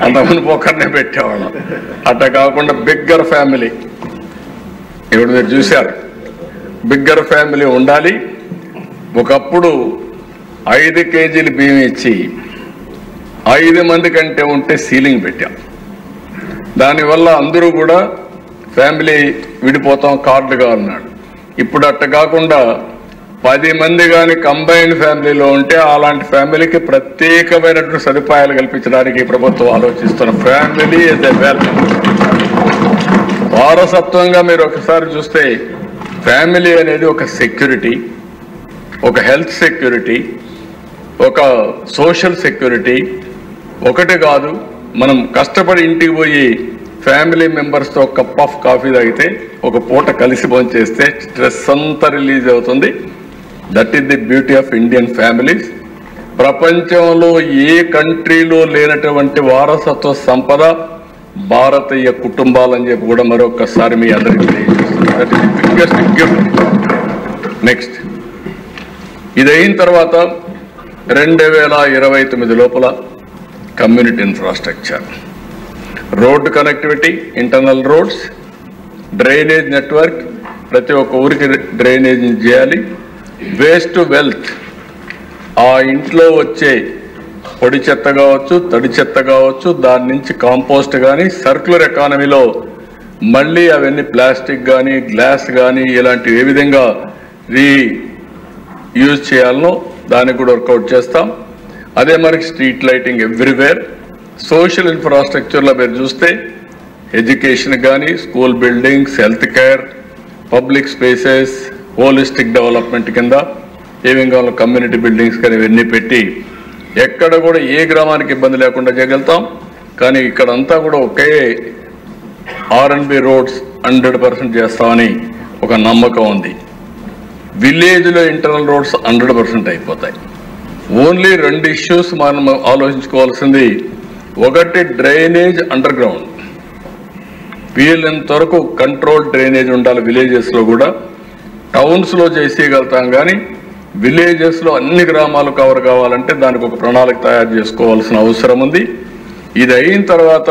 అంతమంది ఒకరినే పెట్టేవాళ్ళం. అట్లా కాకుండా బిగ్గర్ ఫ్యామిలీ ఇప్పుడు మీరు చూశారు. బిగ్గర్ ఫ్యామిలీ ఉండాలి. ఒకప్పుడు 5 కేజీలు బియ్యం ఇచ్చి 5 మంది కంటే ఉంటే సీలింగ్ పెట్టాం. దానివల్ల అందరూ కూడా ఫ్యామిలీ విడిపోతాం, కార్డుగా ఉన్నాడు. ఇప్పుడు అట్ట కాకుండా 10 మంది కానీ కంబైన్డ్ ఫ్యామిలీలో ఉంటే అలాంటి ఫ్యామిలీకి ప్రత్యేకమైనటువంటి సదుపాయాలు కల్పించడానికి ప్రభుత్వం ఆలోచిస్తున్న. Family is a wealth. వారసత్వంగా మీరు ఒకసారి చూస్తే ఫ్యామిలీ అనేది ఒక సెక్యూరిటీ, ఒక హెల్త్ సెక్యూరిటీ, ఒక సోషల్ సెక్యూరిటీ. ఒకటి కాదు, మనం కష్టపడి ఇంటికి పోయి ఫ్యామిలీ మెంబర్స్తో కప్ ఆఫ్ కాఫీ తాగితే ఒక పూట కలిసి భోంచేస్తే స్ట్రెస్ అంతా రిలీజ్ అవుతుంది. That is the beauty of Indian families. ప్రపంచంలో ఏ కంట్రీలో లేనటువంటి వారసత్వ సంపద భారతీయ కుటుంబాలని చెప్పి కూడా మరొకసారి మీ అందరికీ తెలియజేస్తుంది. That is the biggest gift. Next, ఇది అయిన తర్వాత 2029 లోపల community infrastructure, road connectivity, internal roads, drainage network, ప్రతి ఒక్క ఊరికి డ్రైనేజ్ చేయాలి. వేస్ట్ టు వెల్త్, ఆ ఇంట్లో వచ్చే పొడి చెత్త కావచ్చు, తడి చెత్త కావచ్చు, దాని నుంచి కాంపోస్ట్ కానీ సర్క్యులర్ ఎకానమీలో మళ్ళీ అవన్నీ ప్లాస్టిక్ కానీ గ్లాస్ కానీ ఇలాంటివి ఏ విధంగా యూజ్ చేయాలనో దానికి కూడా వర్కౌట్ చేస్తాం. అదే మరి స్ట్రీట్ లైటింగ్ ఎవ్రీవేర్. సోషల్ ఇన్ఫ్రాస్ట్రక్చర్లో మీరు చూస్తే ఎడ్యుకేషన్ కానీ, school buildings, health care, public spaces, holistic development కింద ఏమేం కావాలో కమ్యూనిటీ బిల్డింగ్స్ కానీ ఇవన్నీ పెట్టి ఎక్కడ కూడా ఏ గ్రామానికి ఇబ్బంది లేకుండా చేయగలుగుతాం. కానీ ఇక్కడంతా కూడా ఒకే R&B రోడ్స్ 100% చేస్తామని ఒక నమ్మకం ఉంది. విలేజ్లో ఇంటర్నల్ రోడ్స్ 100% అయిపోతాయి. ఓన్లీ 2 ఇష్యూస్ మనం ఆలోచించుకోవాల్సింది. ఒకటి డ్రైనేజ్ అండర్ గ్రౌండ్, వీళ్ళంత వరకు కంట్రోల్ డ్రైనేజ్ ఉండాలి విలేజెస్లో కూడా. టౌన్స్లో చేసేయగలుగుతాం కానీ విలేజెస్లో అన్ని గ్రామాలు కవర్ కావాలంటే దానికి ఒక ప్రణాళిక తయారు చేసుకోవాల్సిన అవసరం ఉంది. ఇది అయిన తర్వాత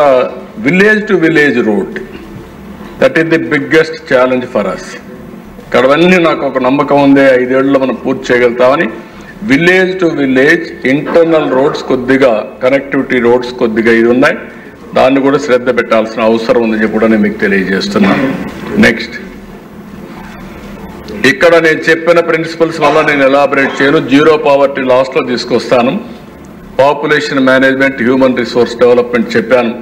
village to village road, that is the biggest challenge for us. ఇక్కడవన్నీ నాకు ఒక నమ్మకం ఉంది 5 ఏళ్లలో మనం పూర్తి చేయగలుగుతామని. Village to village internal roads కొద్దిగా, కనెక్టివిటీ రోడ్స్ కొద్దిగా ఇది ఉన్నాయి, దాన్ని కూడా శ్రద్ధ పెట్టాల్సిన అవసరం ఉందని చెప్పి కూడా నేను మీకు తెలియజేస్తున్నాను. నెక్స్ట్, ఇక్కడ నేను చెప్పిన ప్రిన్సిపల్స్ వల్ల నేను ఎలాబరేట్ చేయను. జీరో పావర్టీ లాస్ట్లో తీసుకొస్తాను. Population management, human resource development చెప్పాను.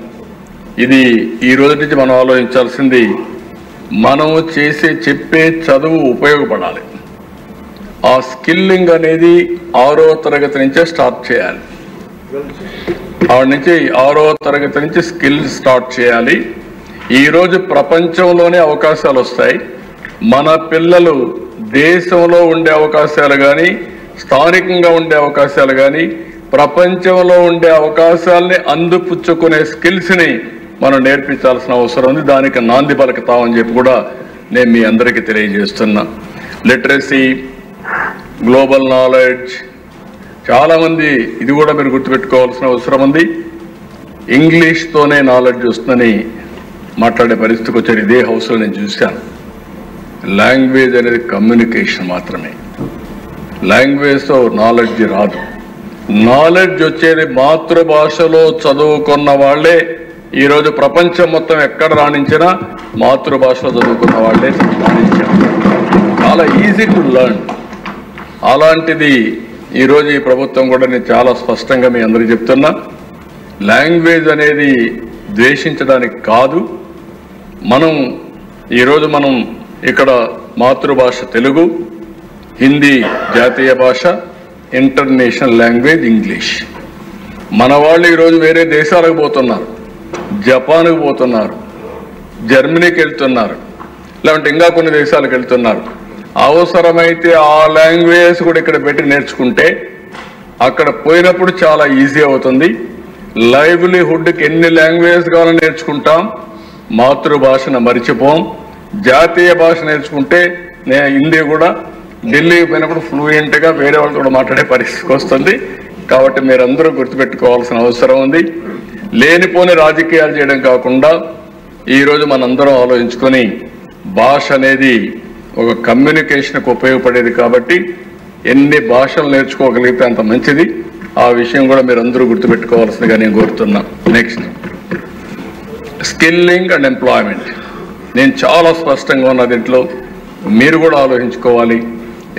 ఇది ఈ రోజు నుంచి మనం ఆలోచించాల్సింది. మనం చెప్పే చదువు ఉపయోగపడాలి. ఆ స్కిల్లింగ్ అనేది 6వ తరగతి నుంచే స్టార్ట్ చేయాలి. ఆవిడ నుంచి 6వ తరగతి నుంచి స్కిల్ స్టార్ట్ చేయాలి. ఈరోజు ప్రపంచంలోనే అవకాశాలు వస్తాయి. మన పిల్లలు దేశంలో ఉండే అవకాశాలు కానీ, స్థానికంగా ఉండే అవకాశాలు కానీ, ప్రపంచంలో ఉండే అవకాశాలని అందిపుచ్చుకునే స్కిల్స్ని మనం నేర్పించాల్సిన అవసరం ఉంది. దానికి నాంది పలుకుతామని చెప్పి కూడా నేను మీ అందరికీ తెలియజేస్తున్నా. లిటరసీ, గ్లోబల్ నాలెడ్జ్, చాలామంది ఇది కూడా మీరు గుర్తుపెట్టుకోవాల్సిన అవసరం ఉంది. ఇంగ్లీష్తోనే నాలెడ్జ్ వస్తుందని మాట్లాడే పరిస్థితికి వచ్చారు. ఇదే హౌస్లో నేను చూశాను. లాంగ్వేజ్ అనేది కమ్యూనికేషన్ మాత్రమే. లాంగ్వేజ్తో నాలెడ్జ్ రాదు. నాలెడ్జ్ వచ్చేది మాతృభాషలో చదువుకున్న వాళ్ళే. ఈరోజు ప్రపంచం మొత్తం ఎక్కడ రాణించినా మాతృభాషలో చదువుకున్న వాళ్ళే రాణించారు. చాలా ఈజీ టు లెర్న్. అలాంటిది ఈరోజు ఈ ప్రభుత్వం కూడా నేను చాలా స్పష్టంగా మీ అందరికీ చెప్తున్నా. లాంగ్వేజ్ అనేది ద్వేషించడానికి కాదు. ఈరోజు మనం ఇక్కడ మాతృభాష తెలుగు, హిందీ జాతీయ భాష, ఇంటర్నేషనల్ లాంగ్వేజ్ ఇంగ్లీష్. మన వాళ్ళు ఈరోజు వేరే దేశాలకు పోతున్నారు, జపాన్కు పోతున్నారు, జర్మనీకి వెళ్తున్నారు, లేదంటే ఇంకా కొన్ని దేశాలకు వెళ్తున్నారు. అవసరమైతే ఆ లాంగ్వేజ్ కూడా ఇక్కడ పెట్టి నేర్చుకుంటే అక్కడ పోయినప్పుడు చాలా ఈజీ అవుతుంది. లైవ్లీహుడ్కి ఎన్ని లాంగ్వేజ్ కావాలని నేర్చుకుంటాం, మాతృభాషను మరిచిపోం. జాతీయ భాష నేర్చుకుంటే హిందీ కూడా ఢిల్లీకి పోయినప్పుడు ఫ్లూయెంట్గా వేరే వాళ్ళతో కూడా మాట్లాడే పరిస్థితికి వస్తుంది. కాబట్టి మీరందరూ గుర్తుపెట్టుకోవాల్సిన అవసరం ఉంది. లేనిపోని రాజకీయాలు చేయడం కాకుండా ఈరోజు మనందరం ఆలోచించుకొని భాష అనేది ఒక కమ్యూనికేషన్కి ఉపయోగపడేది కాబట్టి ఎన్ని భాషలు నేర్చుకోగలిగితే అంత మంచిది. ఆ విషయం కూడా మీరందరూ గుర్తుపెట్టుకోవాల్సిందిగా నేను కోరుతున్నా. Next, skilling and employment. నేను చాలా స్పష్టంగా ఉన్న దీంట్లో మీరు కూడా ఆలోచించుకోవాలి.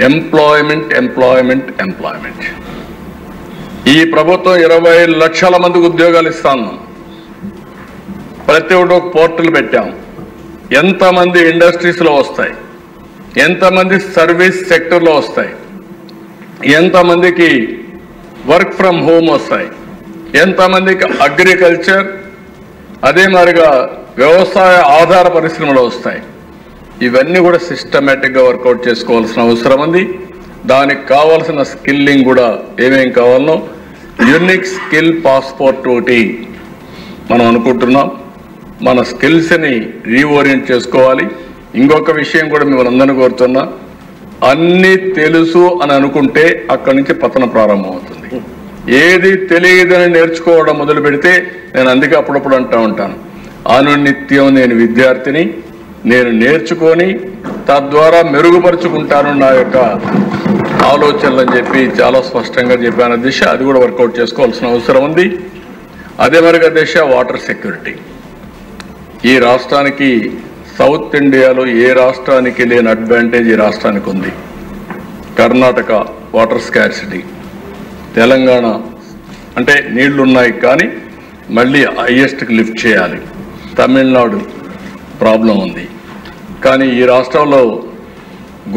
Employment, employment, employment. ఈ ప్రభుత్వం 20 లక్షల మందికి ఉద్యోగాలు ఇస్తాను. ప్రతి ఒక్క పోర్టల్ పెట్టాం. ఎంతమంది ఇండస్ట్రీస్లో వస్తాయి, ఎంతమంది సర్వీస్ సెక్టర్లో వస్తాయి, ఎంతమందికి వర్క్ ఫ్రమ్ హోమ్ వస్తాయి, ఎంతమందికి అగ్రికల్చర్, అదే మాదిరిగా వ్యవసాయ ఆధార పరిశ్రమలు వస్తాయి. ఇవన్నీ కూడా సిస్టమేటిక్గా వర్కౌట్ చేసుకోవాల్సిన అవసరం ఉంది. దానికి కావాల్సిన స్కిల్లింగ్ కూడా ఏమేం కావాలనో యూనిక్ స్కిల్ పాస్పోర్ట్ ఒకటి మనం అనుకుంటున్నాం. మన స్కిల్స్ని రీఓరియంట్ చేసుకోవాలి. ఇంకొక విషయం కూడా మిమ్మల్ని అందరినీ కోరుతున్నా, అన్నీ తెలుసు అని అనుకుంటే అక్కడి నుంచి పతన ప్రారంభం అవుతుంది. ఏది తెలియదని నేర్చుకోవడం మొదలు పెడితే, నేను అందుకే అప్పుడప్పుడు అంటూ ఉంటాను, అనునిత్యం నేను విద్యార్థిని, నేను నేర్చుకొని తద్వారా మెరుగుపరుచుకుంటాను నా యొక్క ఆలోచనలు అని చెప్పి చాలా స్పష్టంగా చెప్పాను దిశ. అది కూడా వర్కౌట్ చేసుకోవాల్సిన అవసరం ఉంది. అదే మరిగా దిశ వాటర్ సెక్యూరిటీ. ఈ రాష్ట్రానికి సౌత్ ఇండియాలో ఏ రాష్ట్రానికి లేని అడ్వాంటేజ్ ఈ రాష్ట్రానికి ఉంది. కర్ణాటక వాటర్ స్కార్సిటీ, తెలంగాణ అంటే నీళ్లు ఉన్నాయి కానీ మళ్ళీ హైయెస్ట్కి లిఫ్ట్ చేయాలి. తమిళనాడు ప్రాబ్లం ఉంది. కానీ ఈ రాష్ట్రంలో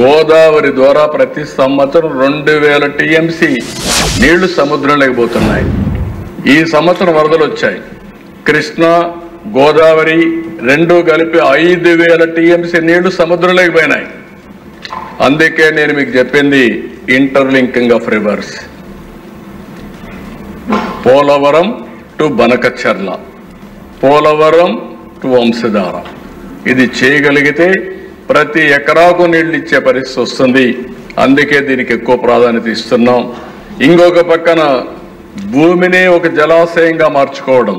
గోదావరి ద్వారా ప్రతి సంవత్సరం 2000 టీఎంసీ నీళ్లు సముద్రంలోకి పోతున్నాయి. ఈ సంవత్సరం వరదలు వచ్చాయి. కృష్ణా గోదావరి రెండు కలిపి 5000 టీఎంసీ నీళ్లు సముద్రంలోకి పోయినాయి. అందుకే నేను మీకు చెప్పింది interlinking of reverse. Polavaram to Banakacherla, Polavaram to Vamsadhara. ఇది చేయగలిగితే ప్రతి ఎకరాకు నీళ్లు ఇచ్చే పరిస్థితి వస్తుంది. అందుకే దీనికి ఎక్కువ ప్రాధాన్యత ఇస్తున్నాం. ఇంకొక పక్కన భూమిని ఒక జలాశయంగా మార్చుకోవడం.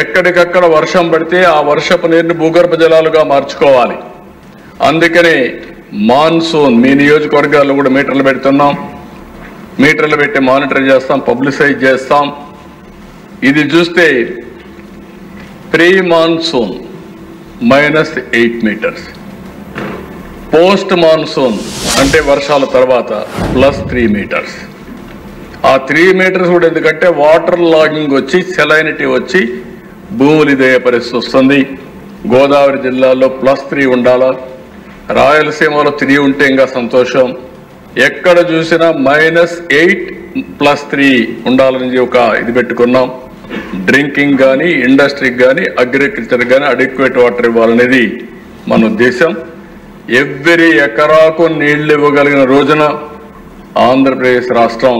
ఎక్కడికక్కడ వర్షం పడితే ఆ వర్షపు నీరుని భూగర్భ జలాలుగా మార్చుకోవాలి. అందుకనే మాన్సూన్ మీ నియోజకవర్గాల్లో కూడా మీటర్లు పెడుతున్నాం. మీటర్లు పెట్టి మానిటర్ చేస్తాం, పబ్లిసైజ్ చేస్తాం. ఇది చూస్తే pre monsoon -8 metres, post monsoon అంటే వర్షాల తర్వాత +3 మీటర్స్. ఆ 3 మీటర్స్ కూడా ఎందుకంటే వాటర్ లాగింగ్ వచ్చి సెలైనిటీ వచ్చి భూములు ఇదే పరిస్థితి వస్తుంది. గోదావరి జిల్లాలో +3 ఉండాలా, రాయలసీమలో 3 ఉంటే ఇంకా సంతోషం. ఎక్కడ చూసినా -8+3 ఉండాలని ఒక ఇది పెట్టుకున్నాం. డ్రింకింగ్ కానీ, ఇండస్ట్రీకి కానీ, అగ్రికల్చర్ కానీ అడిక్వేట్ వాటర్ ఇవ్వాలనేది మన ఉద్దేశం. ఎవ్రీ ఎకరాకు నీళ్లు ఇవ్వగలిగిన రోజున ఆంధ్రప్రదేశ్ రాష్ట్రం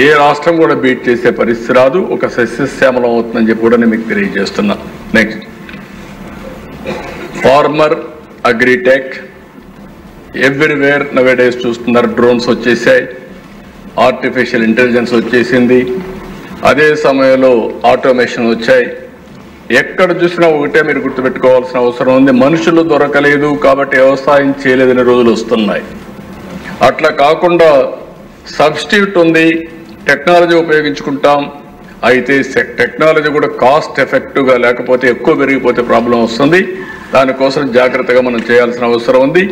ఏ రాష్ట్రం కూడా బీట్ చేసే పరిస్థితి రాదు. ఒక సస్యశ్యామలం అవుతుందని చెప్పి కూడా నేను మీకు తెలియజేస్తున్నా. Next farmer agritech. Everywhere nowadays చూస్తున్నారు, డ్రోన్స్ వచ్చేసాయి, ఆర్టిఫిషియల్ ఇంటెలిజెన్స్ వచ్చేసింది. అదే సమయంలో ఆటోమేషన్ వచ్చాయి. ఎక్కడ చూసినా ఒకటే మీరు గుర్తుపెట్టుకోవాల్సిన అవసరం ఉంది, మనుషులు దొరకలేదు కాబట్టి వ్యవసాయం చేయలేదని రోజులు వస్తున్నాయి. అట్లా కాకుండా సబ్స్టిట్యూట్ ఉంది, టెక్నాలజీ ఉపయోగించుకుంటాం. అయితే టెక్నాలజీ కూడా కాస్ట్ ఎఫెక్టివ్గా లేకపోతే ఎక్కువ పెరిగిపోతే ప్రాబ్లం వస్తుంది. దానికోసం జాగ్రత్తగా మనం చేయాల్సిన అవసరం ఉంది.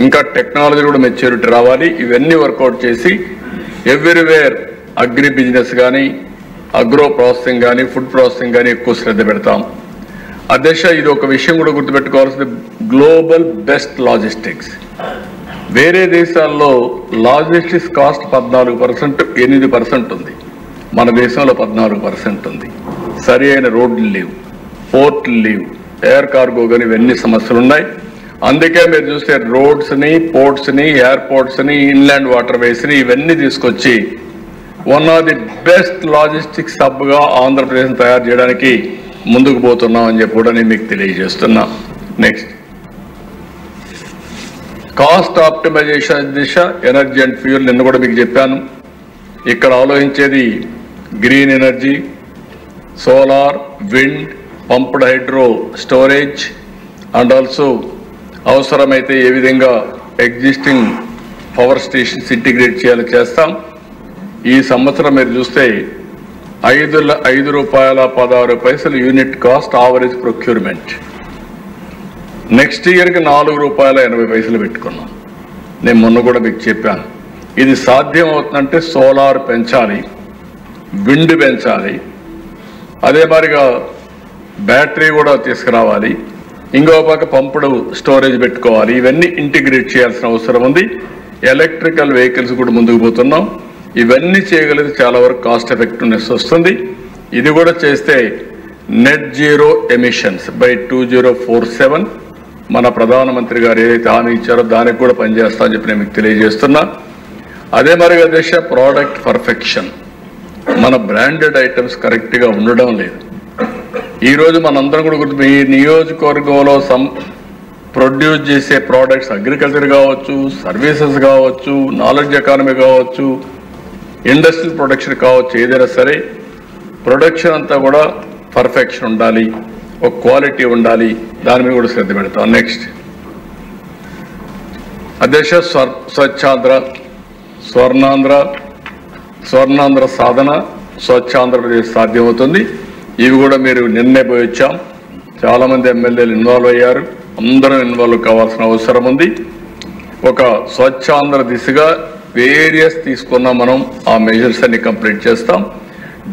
ఇంకా టెక్నాలజీ కూడా మెచ్యూరిటీ రావాలి. ఇవన్నీ వర్కౌట్ చేసి ఎవ్రీవేర్ అగ్రి బిజినెస్ కానీ, అగ్రో ప్రాసెసింగ్ కానీ, ఫుడ్ ప్రాసెసింగ్ కానీ ఎక్కువ శ్రద్ధ పెడతాం. అధ్యక్ష, ఇది ఒక విషయం కూడా గుర్తుపెట్టుకోవాల్సింది, గ్లోబల్ బెస్ట్ లాజిస్టిక్స్. వేరే దేశాల్లో లాజిస్టిక్స్ కాస్ట్ 14%, 8% ఉంది. మన దేశంలో 14% ఉంది. సరి అయిన రోడ్లు లేవు, పోర్ట్లు లేవు, ఎయిర్ కార్గో కానీ ఇవన్నీ సమస్యలు ఉన్నాయి. అందుకే మీరు చూస్తే రోడ్స్ని, పోర్ట్స్ని, ఎయిర్పోర్ట్స్ని, ఇన్లాండ్ వాటర్ వేస్ని ఇవన్నీ తీసుకొచ్చి one of the best logistics హబ్గా ఆంధ్రప్రదేశ్ తయారు చేయడానికి ముందుకు పోతున్నాం అని చెప్పి కూడా నేను మీకు తెలియజేస్తున్నా. నెక్స్ట్ కాస్ట్ ఆప్టిమైజేషన్ దిశ, ఎనర్జీ అండ్ ఫ్యూయల్. నిన్న కూడా మీకు చెప్పాను, ఇక్కడ ఆలోచించేది green energy, solar, wind, pumped hydro storage and also అవసరమైతే ఏ విధంగా ఎగ్జిస్టింగ్ పవర్ స్టేషన్స్ ఇంటిగ్రేట్ చేయాలో చేస్తాం. ఈ సంవత్సరం మీరు చూస్తే ₹5.16 unit cost average procurement. Next ఇయర్కి ₹4.80 పెట్టుకున్నాం. నేను మొన్న కూడా మీకు చెప్పాను, ఇది సాధ్యం అవుతుందంటే సోలార్ పెంచాలి, విండ్ పెంచాలి, అదే మాదిరిగా బ్యాటరీ కూడా తీసుకురావాలి, ఇంకో పక్క పంపుడు స్టోరేజ్ పెట్టుకోవాలి. ఇవన్నీ ఇంటిగ్రేట్ చేయాల్సిన అవసరం ఉంది. ఎలక్ట్రికల్ వెహికల్స్ కూడా ముందుకు పోతున్నాం. ఇవన్నీ చేయగలిగితే చాలా వరకు కాస్ట్ ఎఫెక్టివ్నెస్ వస్తుంది. ఇది కూడా చేస్తే నెట్ జీరో ఎమిషన్స్ బై 2047 మన ప్రధానమంత్రి గారు ఏదైతే హామీ ఇచ్చారో దానికి కూడా పనిచేస్తా అని చెప్పి నేను మీకు తెలియజేస్తున్నా. అదే మరిగా దేశ ప్రోడక్ట్ పర్ఫెక్షన్, మన బ్రాండెడ్ ఐటమ్స్ కరెక్ట్గా ఉండడం లేదు. ఈరోజు మనందరం కూడా గుర్తు, ఈ నియోజకవర్గంలో ప్రొడ్యూస్ చేసే ప్రోడక్ట్స్ అగ్రికల్చర్ కావచ్చు, సర్వీసెస్ కావచ్చు, నాలెడ్జ్ ఎకానమీ కావచ్చు, ఇండస్ట్రియల్ ప్రొడక్షన్ కావచ్చు, ఏదైనా సరే ప్రొడక్షన్ అంతా కూడా పర్ఫెక్షన్ ఉండాలి, ఒక క్వాలిటీ ఉండాలి, దాని మీద కూడా శ్రద్ధ పెడతాం. నెక్స్ట్ అధ్యక్ష స్వచ్ఛాంధ్ర, స్వర్ణాంధ్ర సాధన, స్వచ్ఛ ఆంధ్రప్రదేశ్ సాధ్యమవుతుంది. ఇవి కూడా మీరు నిన్నే పోయి వచ్చాం, చాలామంది ఎమ్మెల్యేలు ఇన్వాల్వ్ అయ్యారు, అందరం ఇన్వాల్వ్ కావాల్సిన అవసరం ఉంది. ఒక స్వచ్ఛాంధ్ర దిశగా వేరియస్ తీసుకున్నా మనం ఆ మెజర్స్ అన్ని కంప్లీట్ చేస్తాం.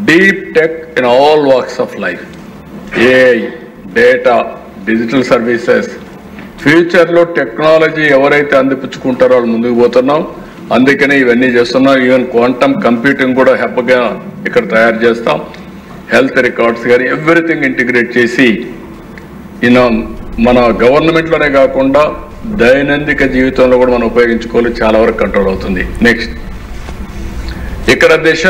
Deep tech in all walks of life, AI, data, digital services, ఫ్యూచర్లో టెక్నాలజీ ఎవరైతే అందిపుచ్చుకుంటారో వాళ్ళు ముందుకు పోతున్నాం. అందుకనే ఇవన్నీ చేస్తున్నాం. ఈవెన్ క్వాంటమ్ కంప్యూటింగ్ కూడా హెబ్బగా ఇక్కడ తయారు చేస్తాం. హెల్త్ రికార్డ్స్ కానీ ఎవ్రీథింగ్ ఇంటిగ్రేట్ చేసి మన గవర్నమెంట్లోనే కాకుండా దైనందిక జీవితంలో కూడా మనం ఉపయోగించుకోవాలి, చాలా వరకు కంట్రోల్ అవుతుంది. నెక్స్ట్ ఇక్కడ దేశ